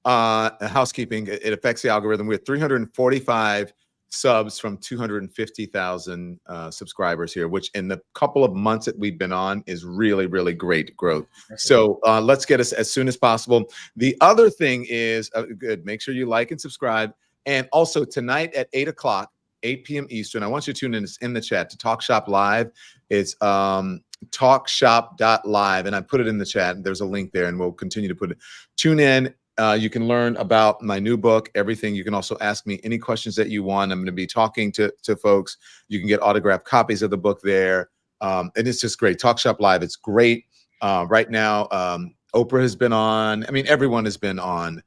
Housekeeping, it affects the algorithm. We have 345 subs from 250,000 subscribers here, which in the couple of months that we've been on is really, really great growth. So let's get us as soon as possible. The other thing is, good, make sure you like and subscribe. And also tonight at 8 o'clock, 8 p.m. Eastern, I want you to tune in the chat to Talk Shop Live. It's talkshop.live, and I put it in the chat. There's a link there, and we'll continue to put it. Tune in. You can learn about my new book, everything. You can also ask me any questions that you want. I'm going to be talking to folks. You can get autographed copies of the book there. And it's just great. Talk Shop Live. It's great. Right now, Oprah has been on. I mean, everyone has been on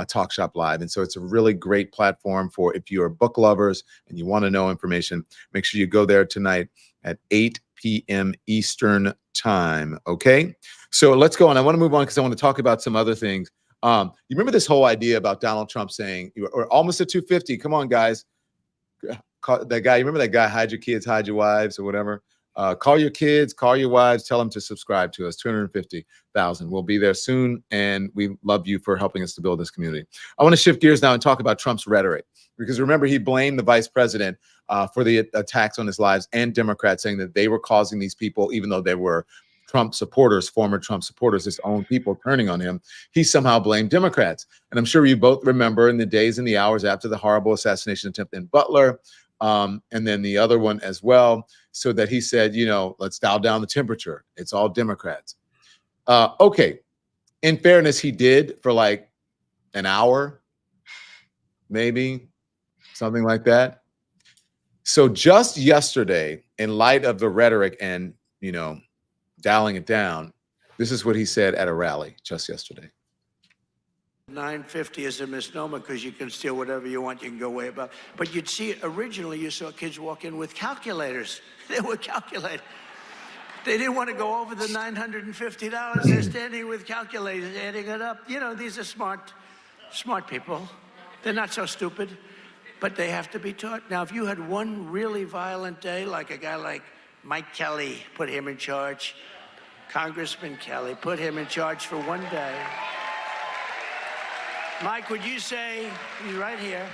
Talk Shop Live. And so it's a really great platform for if you are book lovers and you want to know information. Make sure you go there tonight at 8 p.m. Eastern time. Okay. So let's go on. I want to move on because I want to talk about some other things. You remember this whole idea about Donald Trump saying, "We're almost at 250. Come on, guys." That guy, you remember that guy, hide your kids, hide your wives, or whatever? Call your kids, call your wives, tell them to subscribe to us. 250,000. We'll be there soon, and we love you for helping us to build this community. I want to shift gears now and talk about Trump's rhetoric, because remember, he blamed the vice president for the attacks on his lives and Democrats, saying that they were causing these people, even though they were Trump supporters, former Trump supporters, his own people turning on him. He somehow blamed Democrats. And I'm sure you both remember in the days and the hours after the horrible assassination attempt in Butler, and then the other one as well, so that he said, you know, let's dial down the temperature. It's all Democrats. Okay. In fairness, he did for like an hour, maybe something like that. So just yesterday, in light of the rhetoric and, you know, dialing it down, this is what he said at a rally just yesterday. 950 is a misnomer because you can steal whatever you want. You can go way above. But you'd see, originally you saw kids walk in with calculators. They were calculated. They didn't want to go over the $950. They're standing with calculators, adding it up. You know, these are smart people. They're not so stupid, but they have to be taught. Now, if you had one really violent day, like a guy like Mike Kelly, put him in charge, Congressman Kelly, put him in charge for one day. Mike, would you say, he's right here,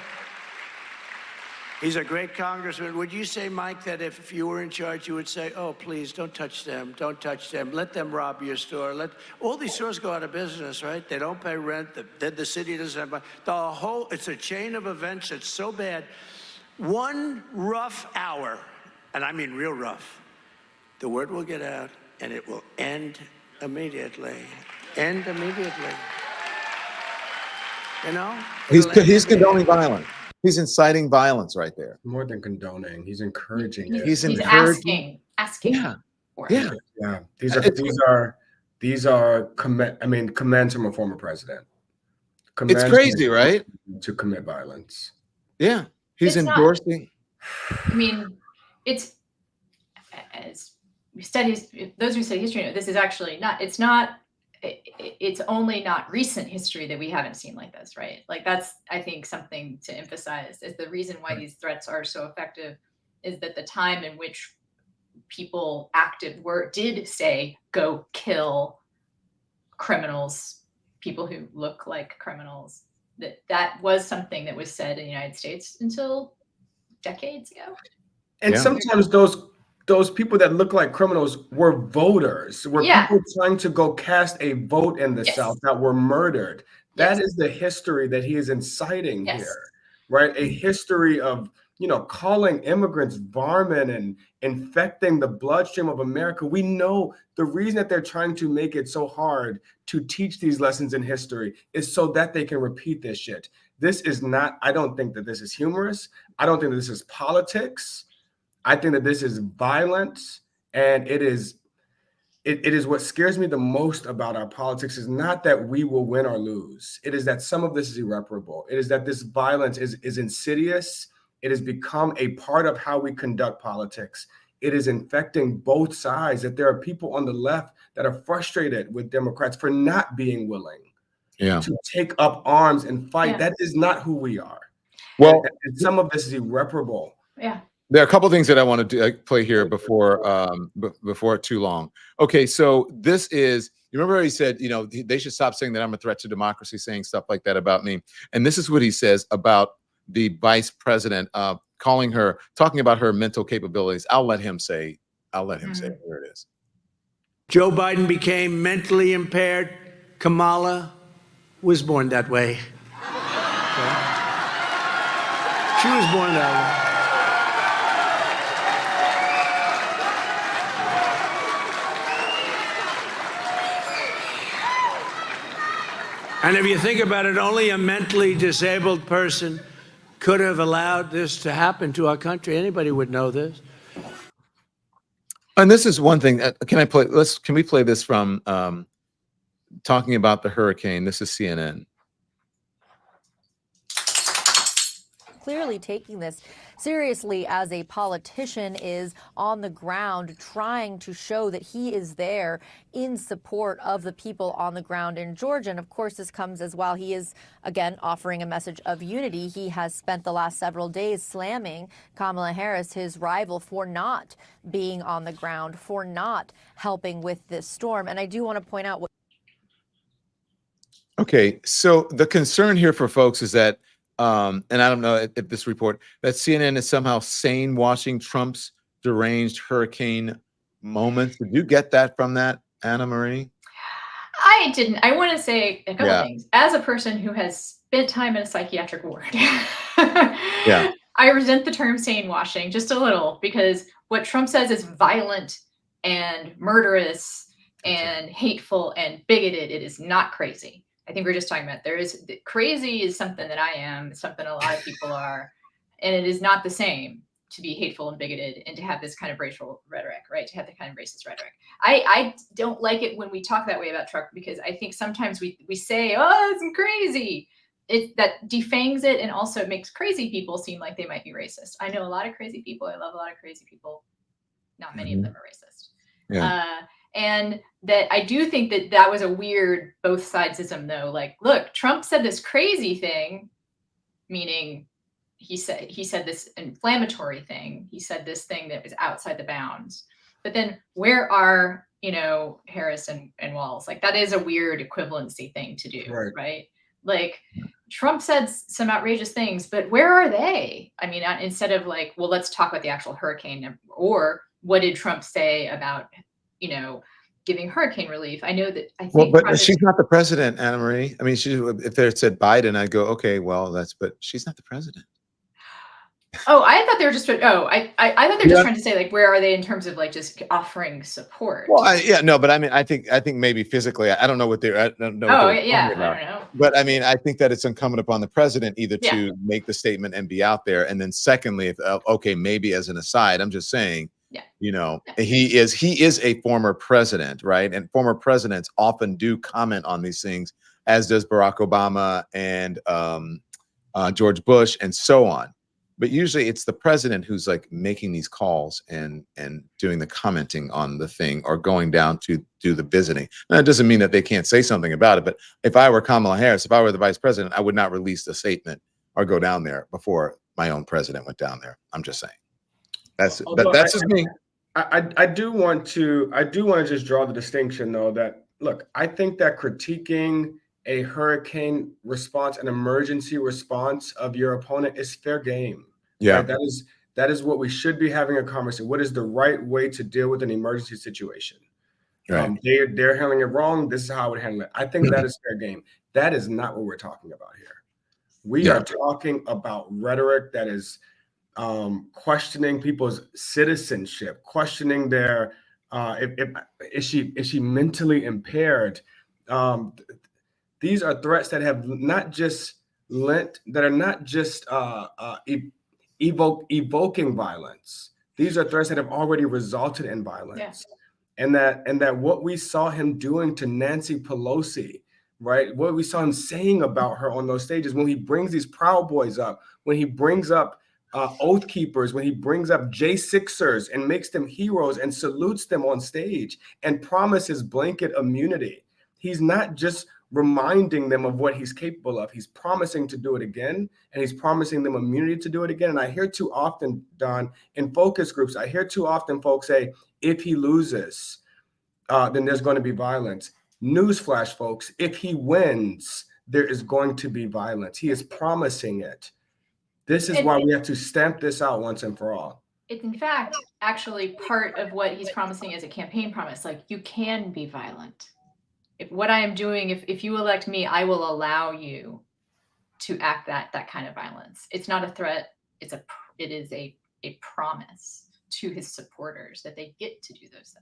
he's a great congressman. Would you say, Mike, that if you were in charge, you would say, oh, please, don't touch them, don't touch them, let them rob your store. Let all these stores go out of business, right? They don't pay rent, the city doesn't have money. It's a chain of events that's so bad. One rough hour, and I mean real rough, the word will get out and it will end immediately. End immediately. You know? He's condoning violence. He's inciting violence right there. More than condoning, he's encouraging it. He's encouraging. asking. Yeah. For Yeah. it. Yeah. These are commands from a former president. It's crazy, right? To commit violence. Yeah. He's It's not- endorsing. I mean, it's, as we studies, those who study history know, this is actually not, it's only not recent history that we haven't seen like this, right? Like that's, I think, something to emphasize is the reason why these threats are so effective is that the time in which people did say, go kill criminals, people who look like criminals, that was something that was said in the United States until decades ago. And sometimes those people that look like criminals were voters, were people trying to go cast a vote in the South that were murdered. That is the history that he is inciting here, right? A history of, calling immigrants varmint and infecting the bloodstream of America. We know the reason that they're trying to make it so hard to teach these lessons in history is so that they can repeat this shit. This is not, I don't think that this is humorous. I don't think that this is politics. I think that this is violence, and it is what scares me the most about our politics is not that we will win or lose. It is that some of this is irreparable. It is that this violence is insidious. It has become a part of how we conduct politics. It is infecting both sides, that there are people on the left that are frustrated with Democrats for not being willing to take up arms and fight. Yeah. That is not who we are. Well, and some of this is irreparable. Yeah. there are a couple of things that I want to play here before too long. Okay, so this is, you remember he said, you know, they should stop saying that I'm a threat to democracy, saying stuff like that about me. And this is what he says about the vice president, talking about her mental capabilities. I'll let him say it. Here it is. Joe Biden became mentally impaired. Kamala was born that way. Okay? She was born that way. And if you think about it, only a mentally disabled person could have allowed this to happen to our country. Anybody would know this. And this is one thing. Can we play this from talking about the hurricane? This is CNN. Clearly taking this seriously as a politician, is on the ground trying to show that he is there in support of the people on the ground in Georgia. And of course, this comes as while he is, again, offering a message of unity. He has spent the last several days slamming Kamala Harris, his rival, for not being on the ground, for not helping with this storm. And I do want to point out what. Okay, so the concern here for folks is that, and I don't know if this report, that CNN is somehow sane watching Trump's deranged hurricane moments. Did you get that from that, Ana Marie? I didn't. I want to say a couple things. As a person who has spent time in a psychiatric ward, I resent the term sane washing just a little, because what Trump says is violent and murderous and hateful and bigoted. It is not crazy. I think we're just talking about crazy is something that I am, something a lot of people are, and it is not the same to be hateful and bigoted and to have this kind of racial rhetoric, right? To have the kind of racist rhetoric. I don't like it when we talk that way about Trump, because I think sometimes we say, oh, it's crazy. That defangs it, and also it makes crazy people seem like they might be racist. I know a lot of crazy people. I love a lot of crazy people. Not many of them are racist. Yeah. And that I do think that was a weird both sidesism, though. Like, look, Trump said this crazy thing, meaning he said this inflammatory thing. He said this thing that was outside the bounds. But then where are, Harris and Walz? Like, that is a weird equivalency thing to do, right? Like, Trump said some outrageous things, but where are they? I mean, instead of like, well, let's talk about the actual hurricane, or what did Trump say about, giving hurricane relief? I know that but she's not the president, Ana Marie. I mean, if they said Biden, I'd go, okay, well, but she's not the president. Oh, I thought they were just. I thought they were just trying to say, like, where are they in terms of like just offering support? Well, but I mean, I think maybe physically, I don't know what they're. I don't know. I don't know. But I mean, I think that it's incumbent upon the president either to make the statement and be out there, and then secondly, if maybe as an aside, I'm just saying. He is a former president, right? And former presidents often do comment on these things, as does Barack Obama and George Bush and so on. But usually it's the president who's like making these calls and doing the commenting on the thing, or going down to do the visiting. Now, that doesn't mean that they can't say something about it. But if I were Kamala Harris, if I were the vice president, I would not release a statement or go down there before my own president went down there. I'm just saying. That's just me. I do want to just draw the distinction, though, that look, I think that critiquing a hurricane response, an emergency response of your opponent, is fair game. Yeah, right? That is what we should be having a conversation. What is the right way to deal with an emergency situation? Right. They're handling it wrong. This is how I would handle it. I think that is fair game. That is not what we're talking about here. We are talking about rhetoric that is questioning people's citizenship, questioning their is she mentally impaired? These are threats that have not just evoking violence. These are threats that have already resulted in violence. And that what we saw him doing to Nancy Pelosi, right? What we saw him saying about her on those stages, when he brings these Proud Boys up, when he brings up Oath Keepers, when he brings up J6ers and makes them heroes and salutes them on stage and promises blanket immunity. He's not just reminding them of what he's capable of. He's promising to do it again, and he's promising them immunity to do it again. And I hear too often, Don, in focus groups, I hear too often folks say, if he loses, then there's going to be violence. Newsflash, folks, if he wins, there is going to be violence. He is promising it. This is why we have to stamp this out once and for all. It's in fact actually part of what he's promising as a campaign promise. Like, you can be violent. If what I am doing, if you elect me, I will allow you to act that kind of violence. It's not a threat. It is a promise to his supporters that they get to do those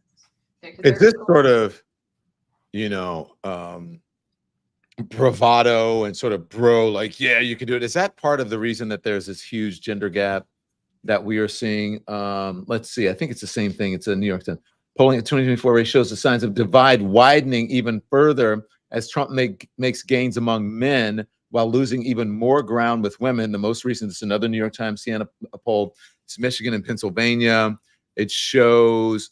things. Is this sort of, bravado and sort of like, yeah, you can do it? Is that part of the reason that there's this huge gender gap that we are seeing? Let's see. I think it's the same thing. It's a New York Times polling at 2024 race shows the signs of divide widening even further as Trump makes gains among men while losing even more ground with women. The most recent is another New York Times Siena poll. It's Michigan and Pennsylvania. It shows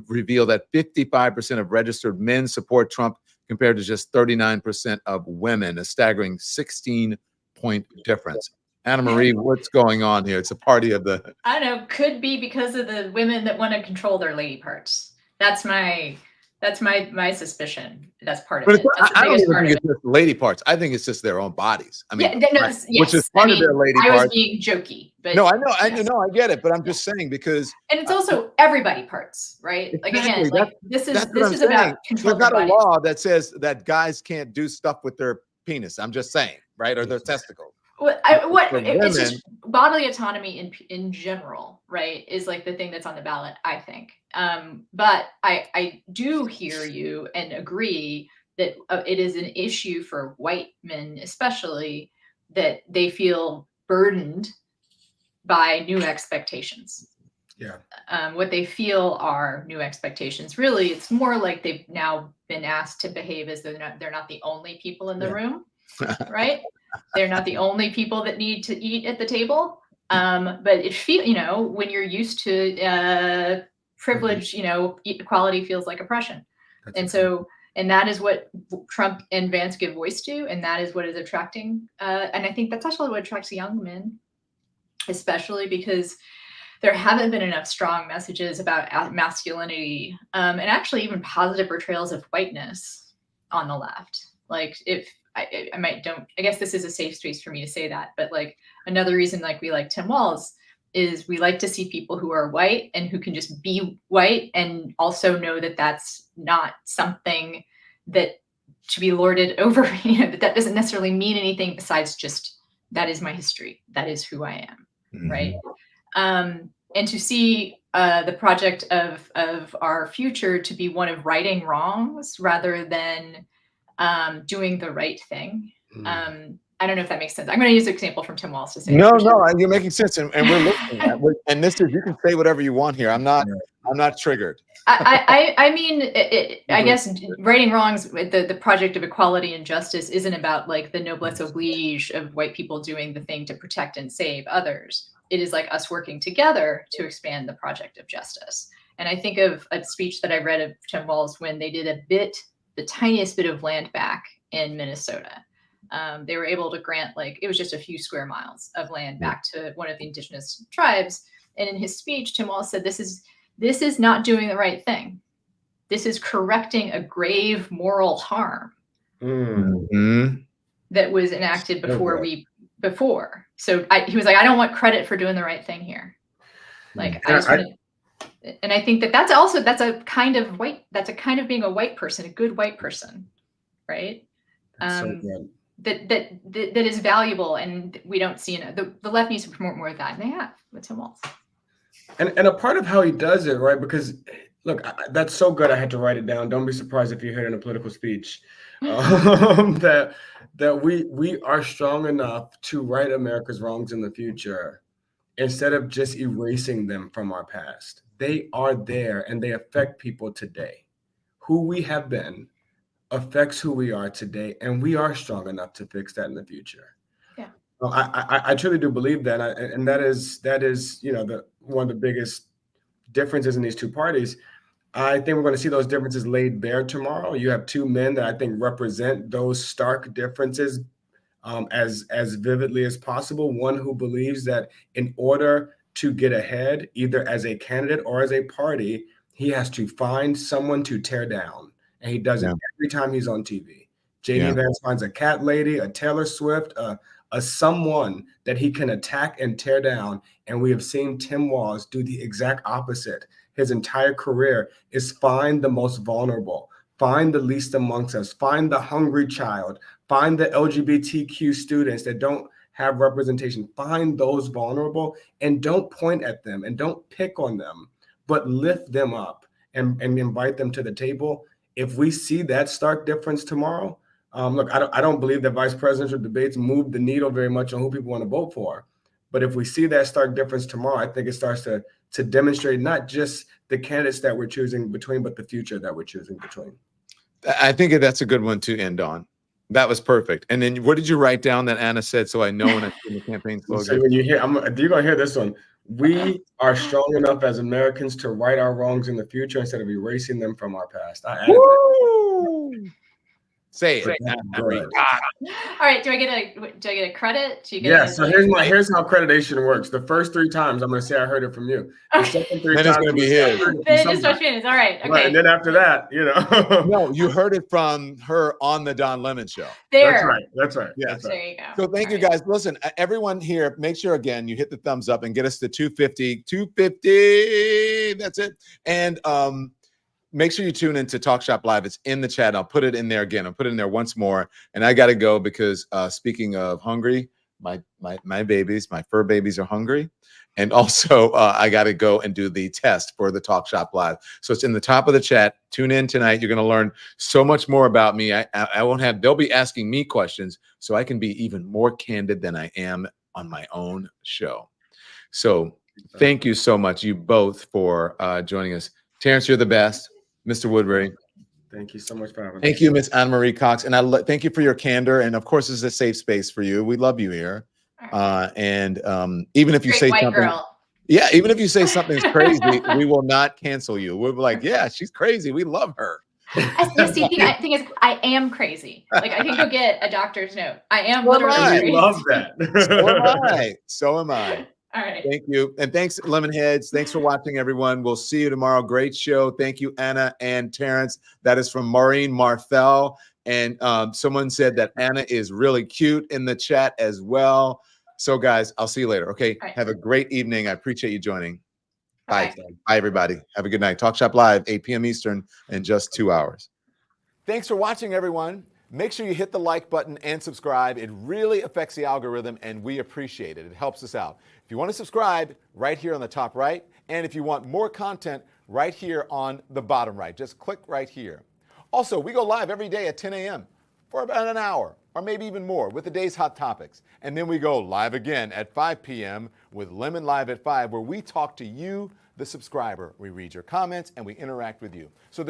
reveal that 55% of registered men support Trump compared to just 39% of women, a staggering 16-point difference. Ana Marie, what's going on here? It's a party of the... I don't know. Could be because of the women that want to control their lady parts. That's my suspicion. That's part of it. I don't even think it's just lady parts. I think it's just their own bodies. I mean, yes. Which is part of their lady parts. I was being jokey, but no, I know, I get it, but I'm just saying because, and it's also everybody parts, right? Like exactly, again, like this is about control. There's not a law that says that guys can't do stuff with their penis. I'm just saying, right, or their testicles. It's just bodily autonomy in general, right, is like the thing that's on the ballot, I think. But I do hear you and agree that it is an issue for white men, especially, that they feel burdened by new expectations. Yeah. What they feel are new expectations. Really, it's more like they've now been asked to behave as though they're not the only people in the room, right? They're not the only people that need to eat at the table. But it when you're used to privilege, equality feels like oppression. And that is what Trump and Vance give voice to, and that is what is attracting. And I think that's actually what attracts young men, especially because there haven't been enough strong messages about masculinity, and actually even positive portrayals of whiteness on the left. Like, if I guess this is a safe space for me to say that, but like another reason like we like Tim Walz is we like to see people who are white and who can just be white and also know that that's not something that to be lorded over, that doesn't necessarily mean anything besides just that is my history, that is who I am, right? And to see the project of our future to be one of righting wrongs rather than doing the right thing. I don't know if that makes sense. I'm going to use an example from Tim Walz to say. No, you're making sense, and we're looking at it. And this is, you can say whatever you want here. I'm not triggered. I mean, I guess righting wrongs, the project of equality and justice isn't about like the noblesse oblige of white people doing the thing to protect and save others. It is like us working together to expand the project of justice. And I think of a speech that I read of Tim Walz when they did the tiniest bit of land back in Minnesota. They were able to grant, like, it was just a few square miles of land back to one of the indigenous tribes. And in his speech, Tim Walz said, this is not doing the right thing. This is correcting a grave moral harm that was enacted before. So he was like, I don't want credit for doing the right thing here. Like, and I think that's a kind of being a white person, a good white person, right? That is valuable, and we don't see the left needs to promote more of that, and they have with Tim Walz. And a part of how he does it, right? Because look, that's so good. I had to write it down. Don't be surprised if you hear it in a political speech. That we are strong enough to right America's wrongs in the future, instead of just erasing them from our past. They are there and they affect people today. Who we have been affects who we are today, and we are strong enough to fix that in the future. Yeah. Well, I truly do believe that, and that is the one of the biggest differences in these two parties. I think we're going to see those differences laid bare tomorrow. You have two men that I think represent those stark differences as vividly as possible. One who believes that in order to get ahead, either as a candidate or as a party, he has to find someone to tear down, and he does it every time he's on TV. JD Vance finds a cat lady, a Taylor Swift, a someone that he can attack and tear down. And we have seen Tim Walz do the exact opposite. His entire career is find the most vulnerable, find the least amongst us, find the hungry child, find the LGBTQ students that don't have representation, find those vulnerable, and don't point at them and don't pick on them, but lift them up and invite them to the table. If we see that stark difference tomorrow, look, I don't believe that vice presidential debates move the needle very much on who people want to vote for. But if we see that stark difference tomorrow, I think it starts to demonstrate not just the candidates that we're choosing between, but the future that we're choosing between. I think that's a good one to end on. That was perfect. And then what did you write down that Ana said so I know when I see the campaign slogan? So when you hear, you're going to hear this one. We are strong enough as Americans to right our wrongs in the future instead of erasing them from our past. I added that. Say it. Good. All right. Do I get a credit? Do you get Yeah. So here's how accreditation works. The first 3 times I'm going to say I heard it from you. The second 3 then times it's going to be his. Then just touch minutes. All right. Okay. Right, and then after that, No, you heard it from her on the Don Lemon Show. There. That's right. Yeah. That's right. There you go. So thank you guys. Listen, everyone here, make sure again you hit the thumbs up and get us to 250. 250. That's it. And make sure you tune into Talk Shop Live. It's in the chat. I'll put it in there again. I'll put it in there once more. And I got to go because speaking of hungry, my babies, my fur babies are hungry. And also I got to go and do the test for the Talk Shop Live. So it's in the top of the chat. Tune in tonight. You're going to learn so much more about me. I won't have, they'll be asking me questions so I can be even more candid than I am on my own show. So thank you so much, you both, for joining us. Terrance, you're the best. Mr. Woodbury. Thank you so much for having me. Thank you, Miss Ana Marie Cox. And thank you for your candor. And of course, this is a safe space for you. We love you here. And even if you say something, girl. yeah, even if you say something's crazy, we will not cancel you. We'll be like, yeah, she's crazy. We love her. The thing is, I am crazy. Like, I can go get a doctor's note. I am literally crazy. I love that. So am I. So am I. All right. Thank you. And thanks, Lemonheads. Thanks for watching, everyone. We'll see you tomorrow. Great show. Thank you, Ana and Terrance. That is from Maureen Marthel. And someone said that Ana is really cute in the chat as well. So, guys, I'll see you later. Okay. Right. Have a great evening. I appreciate you joining. Bye. Bye. Bye, everybody. Have a good night. Talk Shop Live, 8 p.m. Eastern in just 2 hours. Thanks for watching, everyone. Make sure you hit the like button and subscribe. It really affects the algorithm, and we appreciate it. It helps us out. If you want to subscribe, right here on the top right. And if you want more content, right here on the bottom right. Just click right here. Also, we go live every day at 10 a.m. for about an hour, or maybe even more, with the day's hot topics. And then we go live again at 5 p.m. with Lemon Live at 5, where we talk to you, the subscriber. We read your comments, and we interact with you. So there's